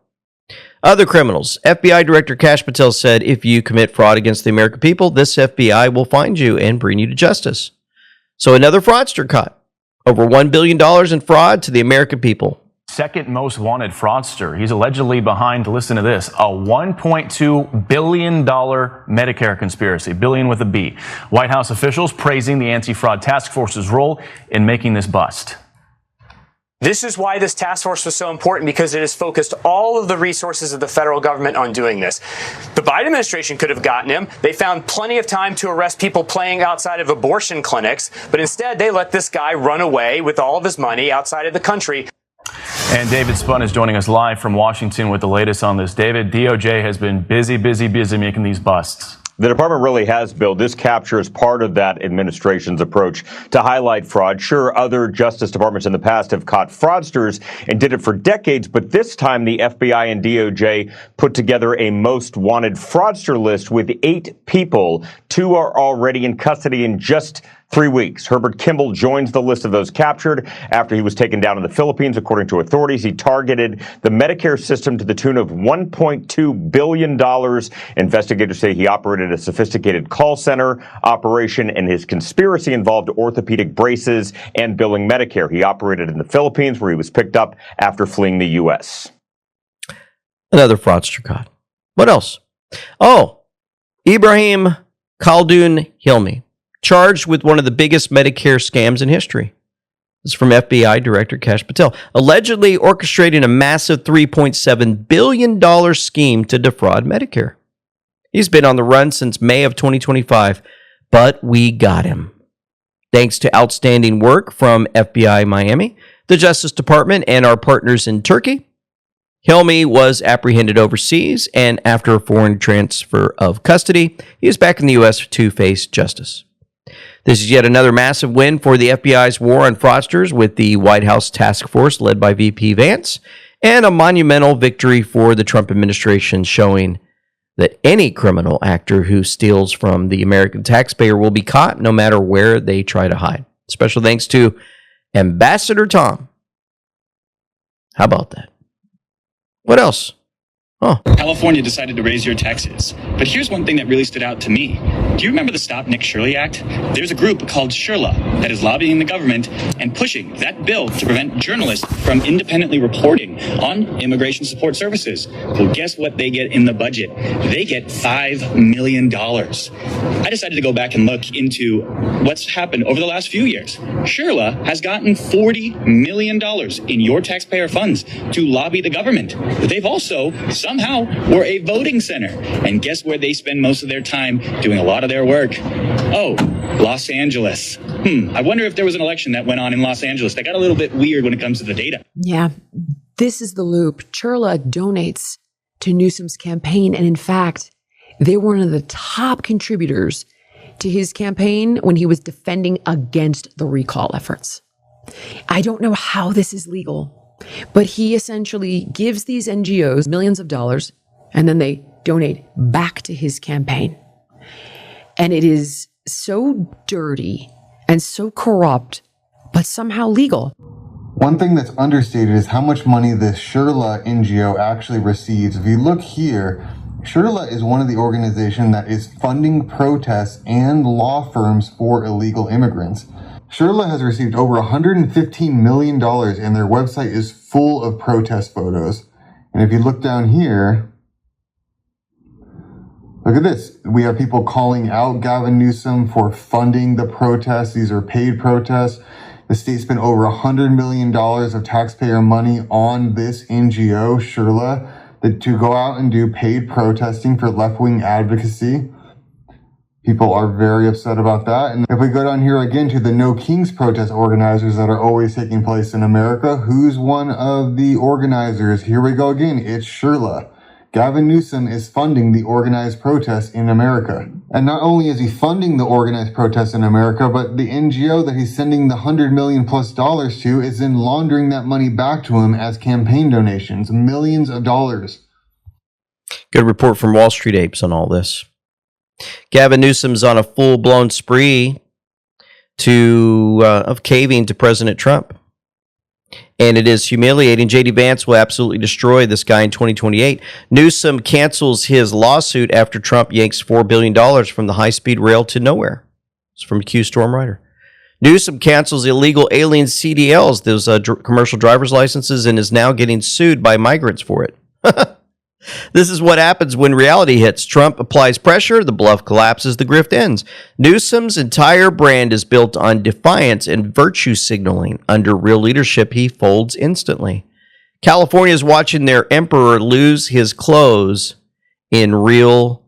Other criminals. FBI Director Kash Patel said, if you commit fraud against the American people, this FBI will find you and bring you to justice. So another fraudster caught. Over $1 billion in fraud to the American people. Second most wanted fraudster. He's allegedly behind, listen to this, a $1.2 billion Medicare conspiracy, billion with a B. White House officials praising the anti-fraud task force's role in making this bust. This is why this task force was so important, because it has focused all of the resources of the federal government on doing this. The Biden administration could have gotten him. They found plenty of time to arrest people playing outside of abortion clinics, but instead they let this guy run away with all of his money outside of the country. And David Spun is joining us live from Washington with the latest on this. David, DOJ has been busy making these busts. The department really has, Bill. This capture is part of that administration's approach to highlight fraud. Sure, other Justice Departments in the past have caught fraudsters and did it for decades, but this time the FBI and DOJ put together a most wanted fraudster list with 8 people. 2 are already in custody in just 3 weeks. Herbert Kimball joins the list of those captured after he was taken down in the Philippines. According to authorities, he targeted the Medicare system to the tune of $1.2 billion. Investigators say he operated a sophisticated call center operation, and his conspiracy involved orthopedic braces and billing Medicare. He operated in the Philippines, where he was picked up after fleeing the U.S. Another fraudster caught. What else? Oh, Ibrahim Khaldoon Hilmi, charged with one of the biggest Medicare scams in history. This is from FBI Director Kash Patel. Allegedly orchestrating a massive $3.7 billion scheme to defraud Medicare. He's been on the run since May of 2025, but we got him. Thanks to outstanding work from FBI Miami, the Justice Department, and our partners in Turkey, Hilmi was apprehended overseas, and after a foreign transfer of custody, he is back in the U.S. to face justice. This is yet another massive win for the FBI's war on fraudsters with the White House task force led by VP Vance, and a monumental victory for the Trump administration, showing that any criminal actor who steals from the American taxpayer will be caught no matter where they try to hide. Special thanks to Ambassador Tom. How about that? What else? California decided to raise your taxes. But here's one thing that really stood out to me. Do you remember the Stop Nick Shirley Act? There's a group called Shirla that is lobbying the government and pushing that bill to prevent journalists from independently reporting on immigration support services. Well, guess what they get in the budget? They get $5 million. I decided to go back and look into what's happened over the last few years. Shirla has gotten $40 million in your taxpayer funds to lobby the government. They've also somehow were a voting center. And guess where they spend most of their time doing a lot of their work? Oh, Los Angeles. I wonder if there was an election that went on in Los Angeles that got a little bit weird when it comes to the data. Yeah, this is the loop. Chirla donates to Newsom's campaign. And in fact, they were one of the top contributors to his campaign when he was defending against the recall efforts. I don't know how this is legal, but he essentially gives these NGOs millions of dollars, and then they donate back to his campaign. And it is so dirty and so corrupt, but somehow legal. One thing that's understated is how much money this Shirla NGO actually receives. If you look here, Shirla is one of the organizations that is funding protests and law firms for illegal immigrants. Shirla has received over $115 million, and their website is full of protest photos. And if you look down here, look at this. We have people calling out Gavin Newsom for funding the protests. These are paid protests. The state spent over $100 million of taxpayer money on this NGO, Shirla, to go out and do paid protesting for left-wing advocacy. People are very upset about that. And if we go down here again to the No Kings protest organizers that are always taking place in America, who's one of the organizers? Here we go again. It's Shirla. Gavin Newsom is funding the organized protests in America. And not only is he funding the organized protests in America, but the NGO that he's sending the $100 million plus to is then laundering that money back to him as campaign donations, millions of dollars. Good report from Wall Street Apes on all this. Gavin Newsom's on a full-blown spree of caving to President Trump. And it is humiliating. J.D. Vance will absolutely destroy this guy in 2028. Newsom cancels his lawsuit after Trump yanks $4 billion from the high-speed rail to nowhere. It's from Q Storm Writer. Newsom cancels illegal alien CDLs, those commercial driver's licenses, and is now getting sued by migrants for it. This is what happens when reality hits. Trump applies pressure, the bluff collapses, the grift ends. Newsom's entire brand is built on defiance and virtue signaling. Under real leadership, he folds instantly. California is watching their emperor lose his clothes in real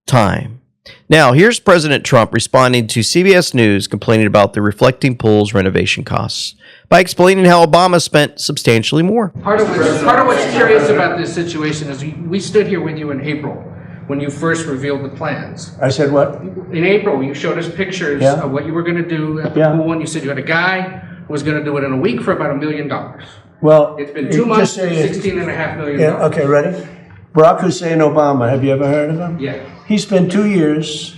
time. Now, here's President Trump responding to CBS News complaining about the reflecting pool's renovation costs by explaining how Obama spent substantially more. Part of what's curious about this situation is we stood here with you in April when you first revealed the plans. I said what? In April, you showed us pictures of what you were going to do at the pool, and you said you had a guy who was going to do it in a week for about $1 million. Well, it's been 2 months, $16.5 million. Yeah, okay, ready? Barack Hussein Obama, have you ever heard of him? Yeah. He spent 2 years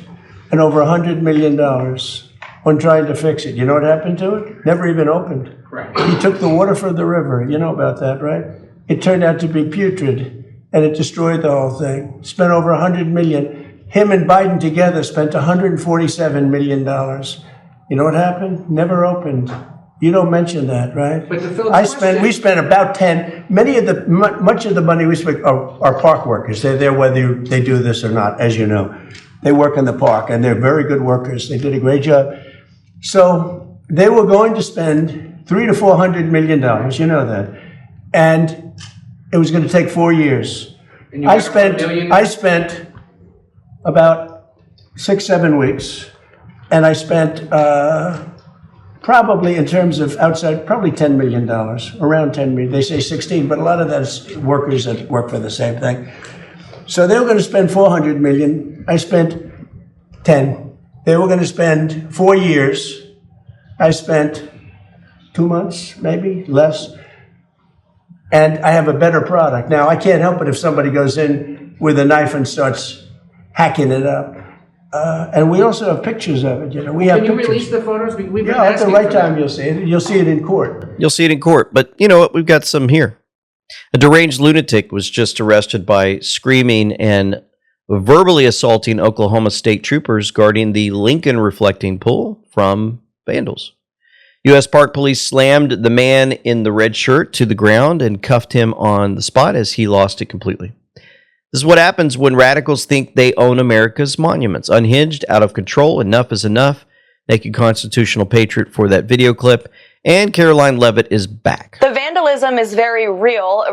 and over $100 million on trying to fix it. You know what happened to it? Never even opened. Correct. He took the water from the river. You know about that, right? It turned out to be putrid, and it destroyed the whole thing. Spent over $100 million. Him and Biden together spent $147 million. You know what happened? Never opened. You don't mention that, right? But we spent about 10. Much of the money we spent are park workers. They're there whether they do this or not, as you know. They work in the park, and they're very good workers. They did a great job. So they were going to spend $300 to $400 million. You know that, and it was going to take 4 years. I spent about 6-7 weeks, and I spent. Probably in terms of outside, probably $10 million, around 10 million. They say 16, but a lot of that is workers that work for the same thing. So they were going to spend 400 million. I spent 10. They were going to spend 4 years. I spent 2 months, maybe less. And I have a better product. Now, I can't help it if somebody goes in with a knife and starts hacking it up. And we also have pictures of it. You know, we have. Can you pictures. release the photos? We've been At the asking right for time, that. you'll see it. You'll see it in court. You'll see it in court. But you know what? We've got some here. A deranged lunatic was just arrested by screaming and verbally assaulting Oklahoma state troopers guarding the Lincoln reflecting pool from vandals. U.S. Park Police slammed the man in the red shirt to the ground and cuffed him on the spot as he lost it completely. This is what happens when radicals think they own America's monuments. Unhinged, out of control, enough is enough. Thank you, Constitutional Patriot, for that video clip. And Caroline Levitt is back. The vandalism is very real,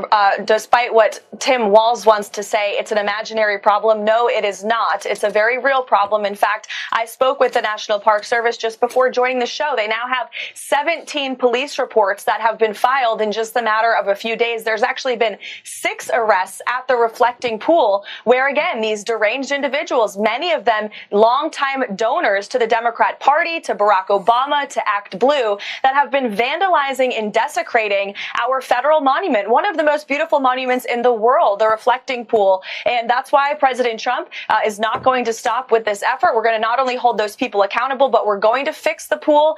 despite what Tim Walz wants to say. It's an imaginary problem. No, it is not. It's a very real problem. In fact, I spoke with the National Park Service just before joining the show. They now have 17 police reports that have been filed in just the matter of a few days. There's actually been 6 arrests at the reflecting pool, where again, these deranged individuals, many of them longtime donors to the Democrat Party, to Barack Obama, to Act Blue, that have been vandalizing and desecrating our federal monument, one of the most beautiful monuments in the world, the reflecting pool. And that's why President Trump is not going to stop with this effort. We're going to not only hold those people accountable, but we're going to fix the pool,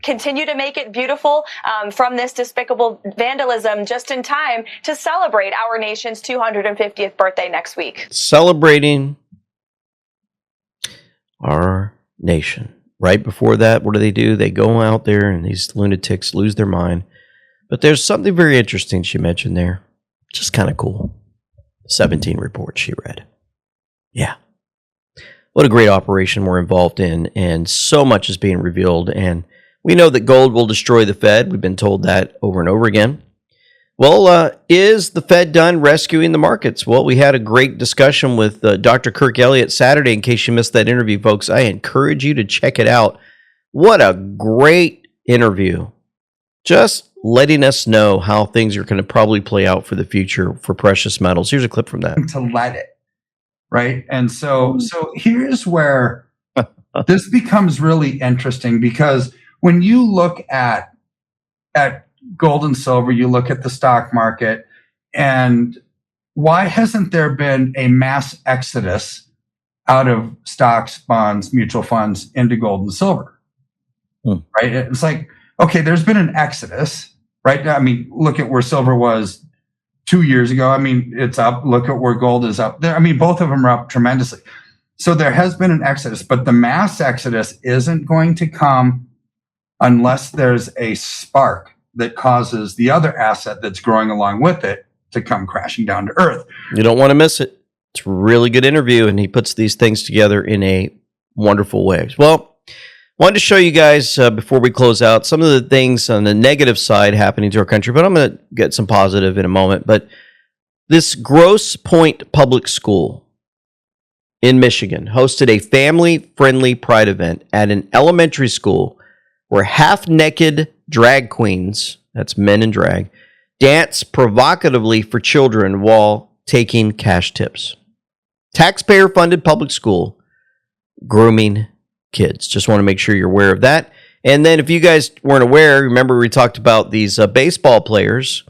continue to make it beautiful from this despicable vandalism just in time to celebrate our nation's 250th birthday next week. Celebrating our nation. Right before that, what do? They go out there and these lunatics lose their mind. But there's something very interesting she mentioned there. Just kind of cool. 17 reports she read. Yeah. What a great operation we're involved in, and so much is being revealed. And we know that gold will destroy the Fed. We've been told that over and over again. Well, is the Fed done rescuing the markets? Well, we had a great discussion with Dr. Kirk Elliott Saturday. In case you missed that interview, folks, I encourage you to check it out. What a great interview. Just letting us know how things are going to probably play out for the future for precious metals. Here's a clip from that. To let it, right? And so here's where this becomes really interesting, because when you look at gold and silver, you look at the stock market, and why hasn't there been a mass exodus out of stocks, bonds, mutual funds into gold and silver? right? It's like, okay, there's been an exodus, right? I mean, look at where silver was 2 years ago. I mean, it's up. Look at where gold is up there. I mean, both of them are up tremendously. So there has been an exodus, but the mass exodus isn't going to come unless there's a spark that causes the other asset that's growing along with it to come crashing down to earth. You don't want to miss it. It's a really good interview, and he puts these things together in a wonderful way. Well, wanted to show you guys before we close out some of the things on the negative side happening to our country, but I'm going to get some positive in a moment. But this Grosse Pointe Public School in Michigan hosted a family-friendly pride event at an elementary school where half-naked drag queens, that's men in drag, dance provocatively for children while taking cash tips. Taxpayer-funded public school grooming kids. Just want to make sure you're aware of that. And then if you guys weren't aware, remember we talked about these baseball players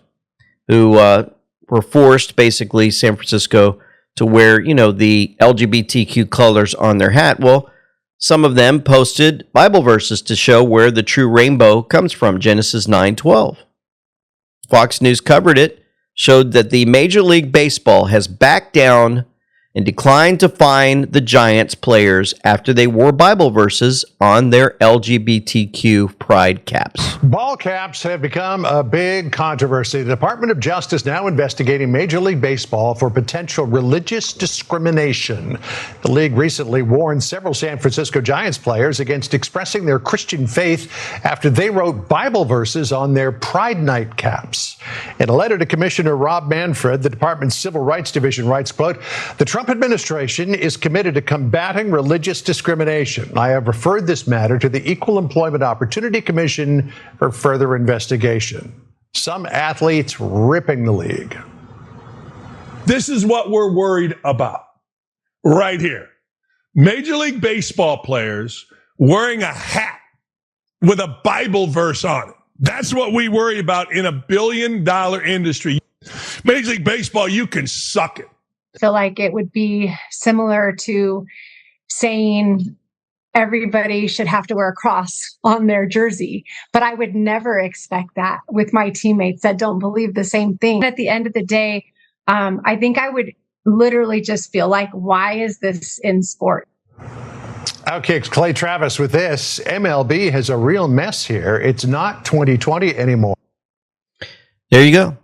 who were forced, basically, San Francisco, to wear, the LGBTQ colors on their hat. Well, some of them posted Bible verses to show where the true rainbow comes from, Genesis 9:12. Fox News covered it, showed that the Major League Baseball has backed down and declined to fine the Giants players after they wore Bible verses on their LGBTQ pride caps. Ball caps have become a big controversy. The Department of Justice now investigating Major League Baseball for potential religious discrimination. The league recently warned several San Francisco Giants players against expressing their Christian faith after they wrote Bible verses on their Pride Night caps. In a letter to Commissioner Rob Manfred, the department's Civil Rights Division writes, quote, "The Trump administration is committed to combating religious discrimination. I have referred this matter to the Equal Employment Opportunity Commission for further investigation." Some athletes ripping the league. This is what we're worried about right here. Major League Baseball players wearing a hat with a Bible verse on it. That's what we worry about in $1 billion industry. Major League Baseball, you can suck it. I feel like it would be similar to saying everybody should have to wear a cross on their jersey, but I would never expect that with my teammates that don't believe the same thing. At the end of the day, I think I would literally just feel like, why is this in sport? Outkick's Clay Travis with this. MLB has a real mess here. It's not 2020 anymore. There you go.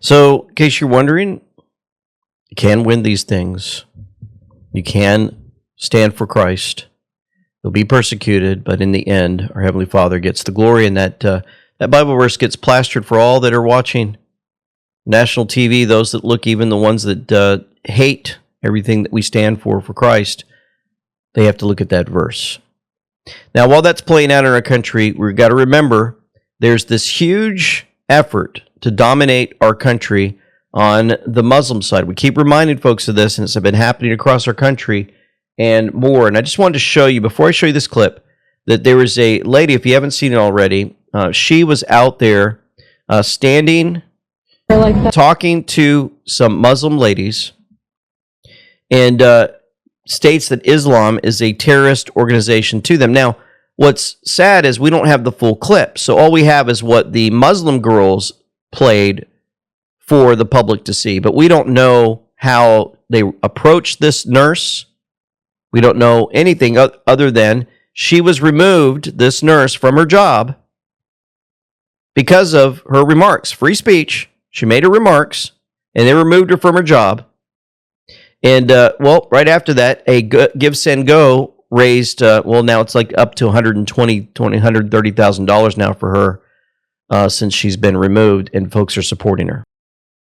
So, in case you're wondering, you can win these things. You can stand for Christ. You'll be persecuted, but in the end, our Heavenly Father gets the glory, and that Bible verse gets plastered for all that are watching national TV, those that look, even the ones that hate everything that we stand for Christ. They have to look at that verse. Now, while that's playing out in our country, we've got to remember there's this huge effort to dominate our country on the Muslim side. We keep reminding folks of this, and it's been happening across our country and more. And I just wanted to show you, before I show you this clip, that there was a lady, if you haven't seen it already, she was out there standing, talking to some Muslim ladies, and states that Islam is a terrorist organization to them. Now, what's sad is we don't have the full clip, so all we have is what the Muslim girls played for the public to see, but we don't know how they approached this nurse. We don't know anything other than she was removed, this nurse, from her job because of her remarks. Free speech. She made her remarks, and they removed her from her job. And, right after that, a Give, Send, Go raised, now it's like up to $130,000 now for her since she's been removed, and folks are supporting her.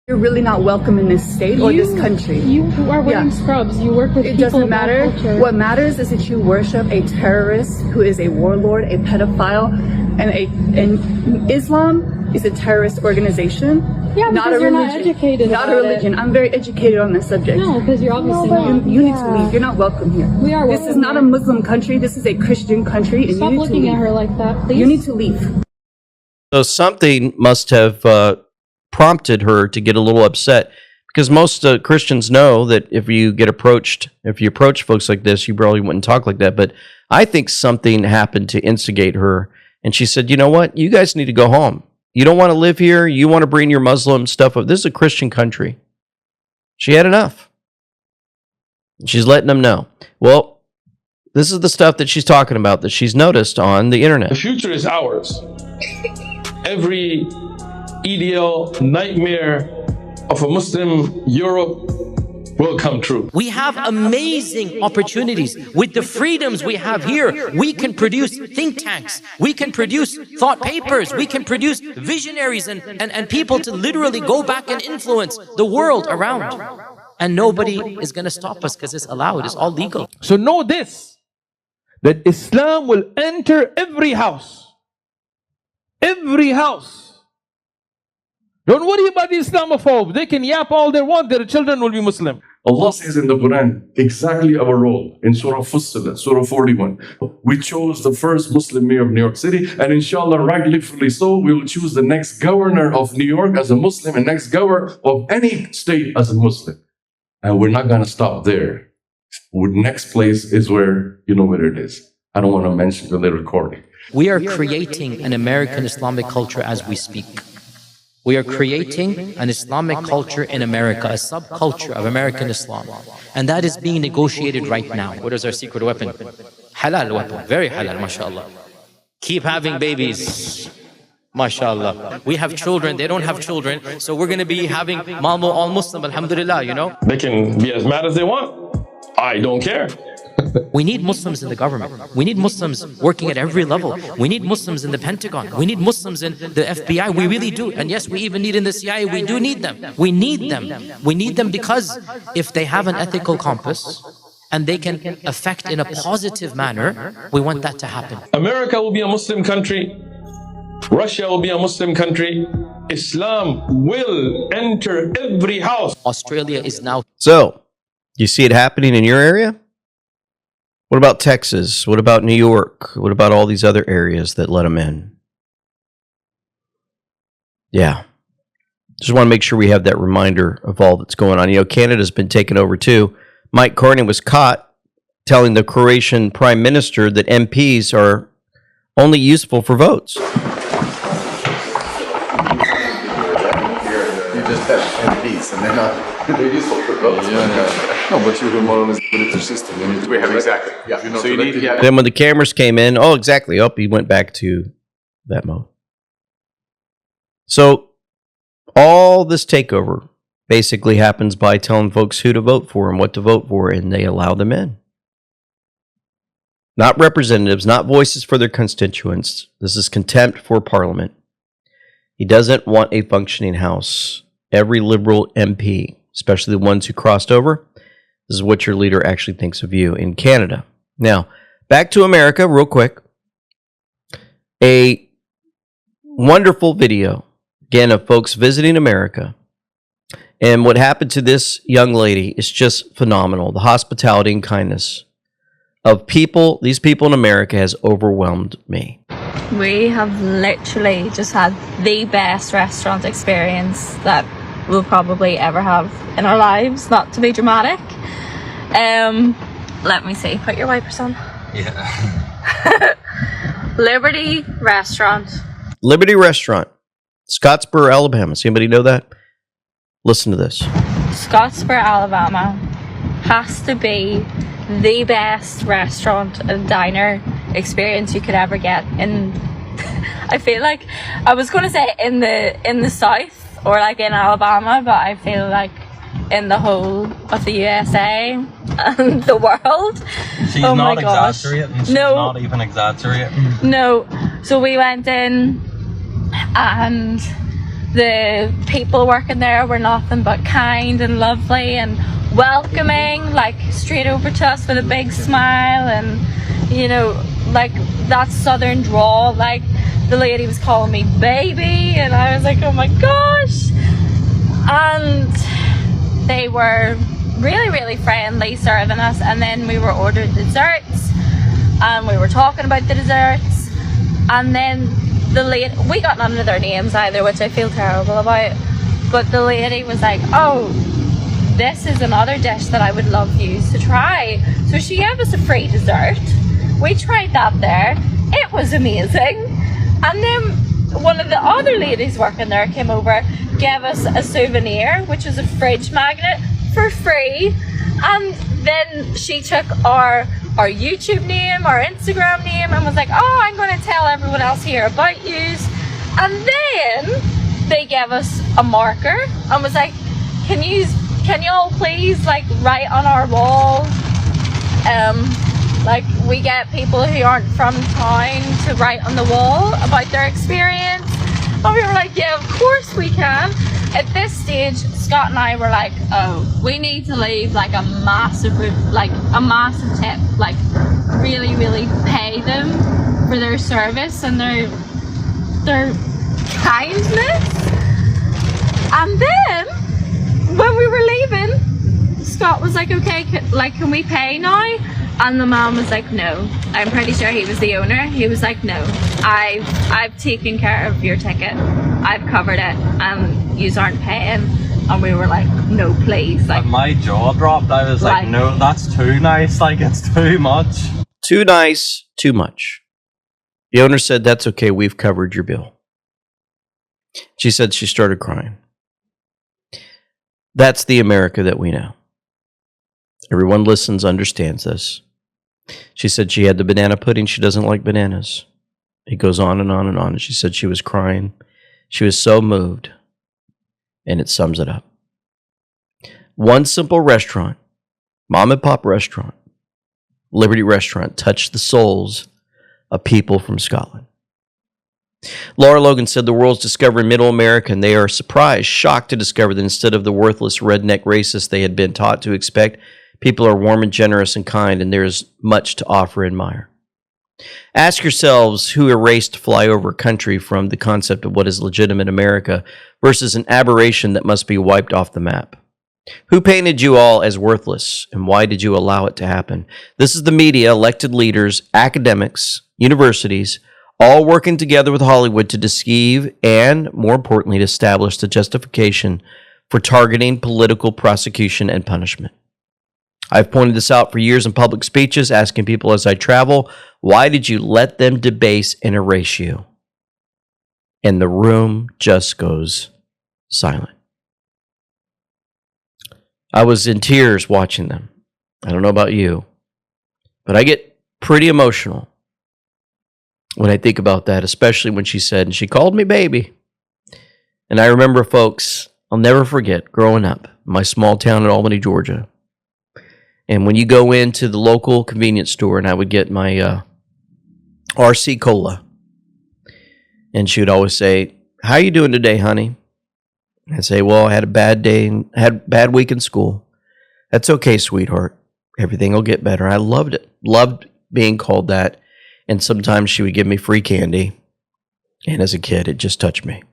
You're really not welcome in this state or this country. You are wearing scrubs. You work with people. It doesn't matter. What matters is that you worship a terrorist who is a warlord, a pedophile, and Islam is a terrorist organization. Yeah, not a religion. You're not educated. Not a religion. I'm very educated on this subject. No, because you're obviously not. You need to leave. You're not welcome here. We are welcome. This is not a Muslim country. This is a Christian country. And Stop looking at her like that, please. You need to leave. So something must have prompted her to get a little upset, Because most Christians know that if you approach folks like this, you probably wouldn't talk like that. But I think something happened to instigate her. And she said, you know what? You guys need to go home. You don't want to live here. You want to bring your Muslim stuff up. This is a Christian country. She had enough. She's letting them know. Well, this is the stuff that she's talking about that she's noticed on the internet. The future is ours. Every ideal nightmare of a Muslim Europe will come true. We have amazing opportunities. With the freedoms we have here, we can produce think tanks, we can produce thought papers, we can produce visionaries and people to literally go back and influence the world around. And nobody is going to stop us because it's allowed, it's all legal. So know this, that Islam will enter every house. Every house. Don't worry about the Islamophobes. They can yap all they want. Their children will be Muslim. Allah says in the Quran exactly our role in Surah Fussilat, Surah 41. We chose the first Muslim mayor of New York City, and inshallah, rightfully so, we will choose the next governor of New York as a Muslim and next governor of any state as a Muslim. And we're not going to stop there. Next place is where, you know where it is. I don't want to mention the recording. We are creating an American Islamic culture as we speak. We are creating an Islamic culture in America, a subculture of American Islam. And that is being negotiated right now. What is our secret weapon? Halal weapon, very halal, mashallah. Keep having babies, mashallah. We have children, they don't have children, so we're going to be having Mamu all Muslim, alhamdulillah, you know? They can be as mad as they want. I don't care. We need Muslims in the government. We need Muslims working at every level. We need Muslims in the Pentagon. We need Muslims in the FBI. We really do. And yes, we even need in the CIA. We do need them. We need them. We need them because if they have an ethical compass and they can affect in a positive manner, we want that to happen. America will be a Muslim country. Russia will be a Muslim country. Islam will enter every house. Australia is now. So, you see it happening in your area? What about Texas? What about New York? What about all these other areas that let them in? Yeah. Just want to make sure we have that reminder of all that's going on. You know, Canada's been taken over too. Mike Carney was caught telling the Croatian prime minister that MPs are only useful for votes. You just have MPs and they're useful for votes. Yeah. No, but you're more or less the British system. We have exactly. Yeah. So you need. Yeah. Then when the cameras came in, oh, exactly. Oh, he went back to that mode. So all this takeover basically happens by telling folks who to vote for and what to vote for, and they allow them in. Not representatives, not voices for their constituents. This is contempt for Parliament. He doesn't want a functioning House. Every Liberal MP, especially the ones who crossed over, this is what your leader actually thinks of you in Canada. Now, back to America real quick. A wonderful video, again, of folks visiting America. And what happened to this young lady is just phenomenal. The hospitality and kindness of people, these people in America, has overwhelmed me. We have literally just had the best restaurant experience that we'll probably ever have in our lives, not to be dramatic. Let me see, put your wipers on. Yeah. Liberty Restaurant. Liberty Restaurant, Scottsboro, Alabama. Does anybody know that? Listen to this. Scottsboro, Alabama has to be the best restaurant and diner experience you could ever get in. I feel like I was going to say in the South or like in Alabama, but I feel like in the whole of the USA and the world. She's oh my not gosh. exaggerating. She's no, not even exaggerating. No. So we went in and the people working there were nothing but kind and lovely and welcoming, like straight over to us with a big smile, and you know, like that southern drawl, like the lady was calling me baby and I was like, oh my gosh. And they were really, really friendly serving us, and then we were ordered desserts and we were talking about the desserts, and then the lady, we got none of their names either, which I feel terrible about, but the lady was like, oh, this is another dish that I would love you to try. So she gave us a free dessert. We tried that there. It was amazing. And then one of the other ladies working there came over, gave us a souvenir, which was a fridge magnet for free. And then she took our YouTube name, our Instagram name, and was like, oh, I'm going to tell everyone else here about yous. And then they gave us a marker and was like, can y'all please like write on our wall, like we get people who aren't from town to write on the wall about their experience. And we were like, yeah, of course we can. At this stage, Scott and I were like, oh, we need to leave like a massive tip, like really, really pay them for their service and their kindness. And then when we were leaving, Scott was like, okay, can we pay now? And the man was like, no. I'm pretty sure he was the owner. He was like, no, I've taken care of your ticket. I've covered it and yous aren't paying. And we were like, no, please. Like, my jaw dropped. I was like, no, that's too nice. Like, it's too much. Too nice, too much. The owner said, that's okay, we've covered your bill. She said she started crying. That's the America that we know. Everyone listens, understands this. She said she had the banana pudding. She doesn't like bananas. It goes on and on and on. And she said she was crying. She was so moved. And it sums it up. One simple restaurant, mom and pop restaurant, Liberty Restaurant, touched the souls of people from Scotland. Laura Logan said the world's discovering middle America, and they are surprised, shocked to discover that instead of the worthless redneck racists they had been taught to expect, people are warm and generous and kind, and there is much to offer and admire. Ask yourselves who erased flyover country from the concept of what is legitimate America versus an aberration that must be wiped off the map. Who painted you all as worthless, and why did you allow it to happen? This is the media, elected leaders, academics, universities, all working together with Hollywood to deceive and, more importantly, to establish the justification for targeting political prosecution and punishment. I've pointed this out for years in public speeches, asking people as I travel, why did you let them debase and erase you? And the room just goes silent. I was in tears watching them. I don't know about you, but I get pretty emotional when I think about that, especially when she said, and she called me baby. And I remember, folks, I'll never forget growing up in my small town in Albany, Georgia. And when you go into the local convenience store, and I would get my RC Cola, and she would always say, how you doing today, honey? I'd say, well, I had a bad day and had a bad week in school. That's okay, sweetheart. Everything will get better. I loved it. Loved being called that. And sometimes she would give me free candy. And as a kid, it just touched me.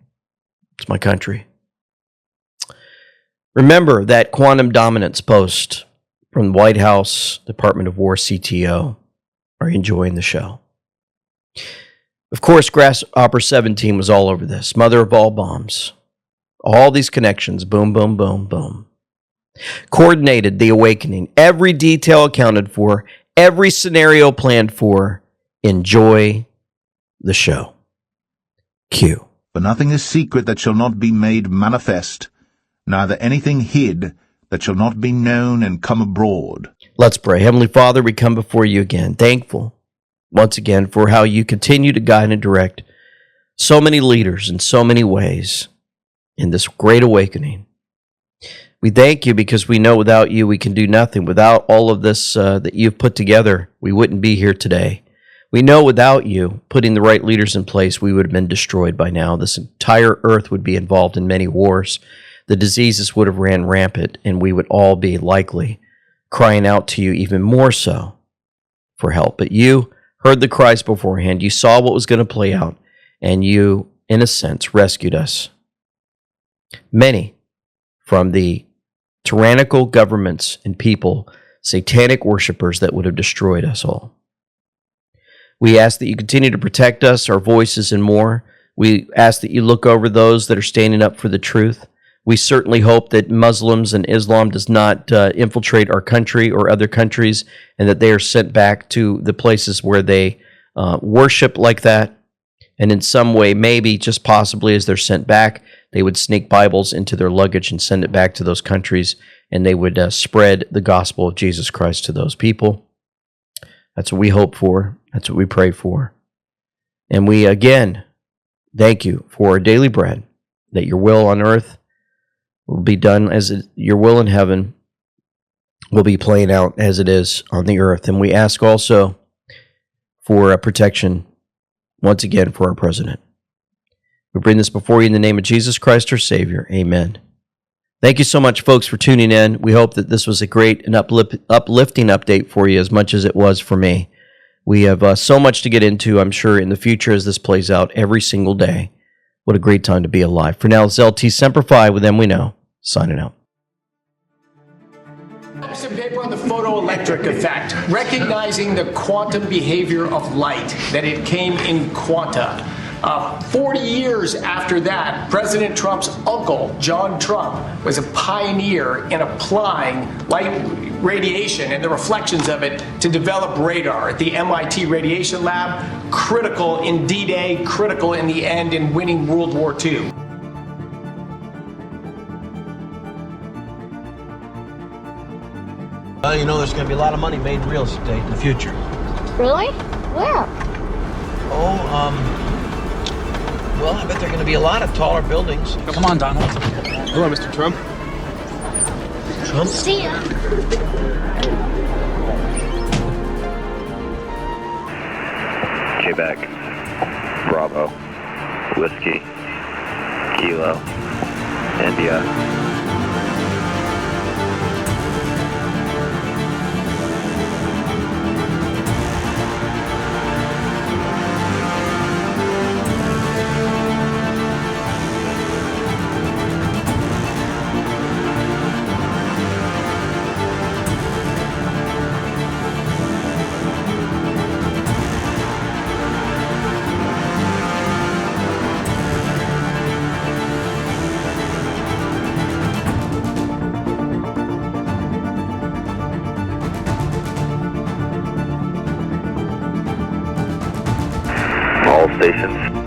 It's my country. Remember that quantum dominance post from the White House Department of War CTO. Are you enjoying the show? Of course, Grasshopper 17 was all over this. Mother of all bombs. All these connections. Boom, boom, boom, boom. Coordinated the awakening. Every detail accounted for. Every scenario planned for. Enjoy the show. Q. For nothing is secret that shall not be made manifest, neither anything hid that shall not be known and come abroad. Let's pray. Heavenly Father, we come before you again, thankful once again for how you continue to guide and direct so many leaders in so many ways in this great awakening. We thank you because we know without you we can do nothing. Without all of this that you've put together, we wouldn't be here today. We know without you putting the right leaders in place, we would have been destroyed by now. This entire earth would be involved in many wars. The diseases would have ran rampant, and we would all be likely crying out to you even more so for help. But you heard the cries beforehand. You saw what was going to play out, and you, in a sense, rescued us. Many from the tyrannical governments and people, satanic worshipers that would have destroyed us all. We ask that you continue to protect us, our voices, and more. We ask that you look over those that are standing up for the truth. We certainly hope that Muslims and Islam does not infiltrate our country or other countries, and that they are sent back to the places where they worship like that. And in some way, maybe just possibly as they're sent back, they would sneak Bibles into their luggage and send it back to those countries, and they would spread the gospel of Jesus Christ to those people. That's what we hope for. That's what we pray for. And we, again, thank you for our daily bread, that your will on earth will be done as your will in heaven will be playing out as it is on the earth. And we ask also for protection, once again, for our president. We bring this before you in the name of Jesus Christ, our Savior. Amen. Thank you so much, folks, for tuning in. We hope that this was a great and uplifting update for you as much as it was for me. We have so much to get into, I'm sure, in the future as this plays out every single day. What a great time to be alive. For now, it's LT Semper Fi with Them We Know, signing out. Some paper on the photoelectric effect, recognizing the quantum behavior of light, that it came in quanta. 40 years after that, President Trump's uncle, John Trump, was a pioneer in applying light radiation and the reflections of it to develop radar at the MIT Radiation Lab, critical in D-Day, critical in the end in winning World War II. Well, you know, there's going to be a lot of money made in real estate in the future. Really? Where? Well, I bet there are going to be a lot of taller buildings. Come on, Donald. Hello, Mr. Trump. Trump? See ya. Quebec, Bravo, Whiskey, Kilo, India. All stations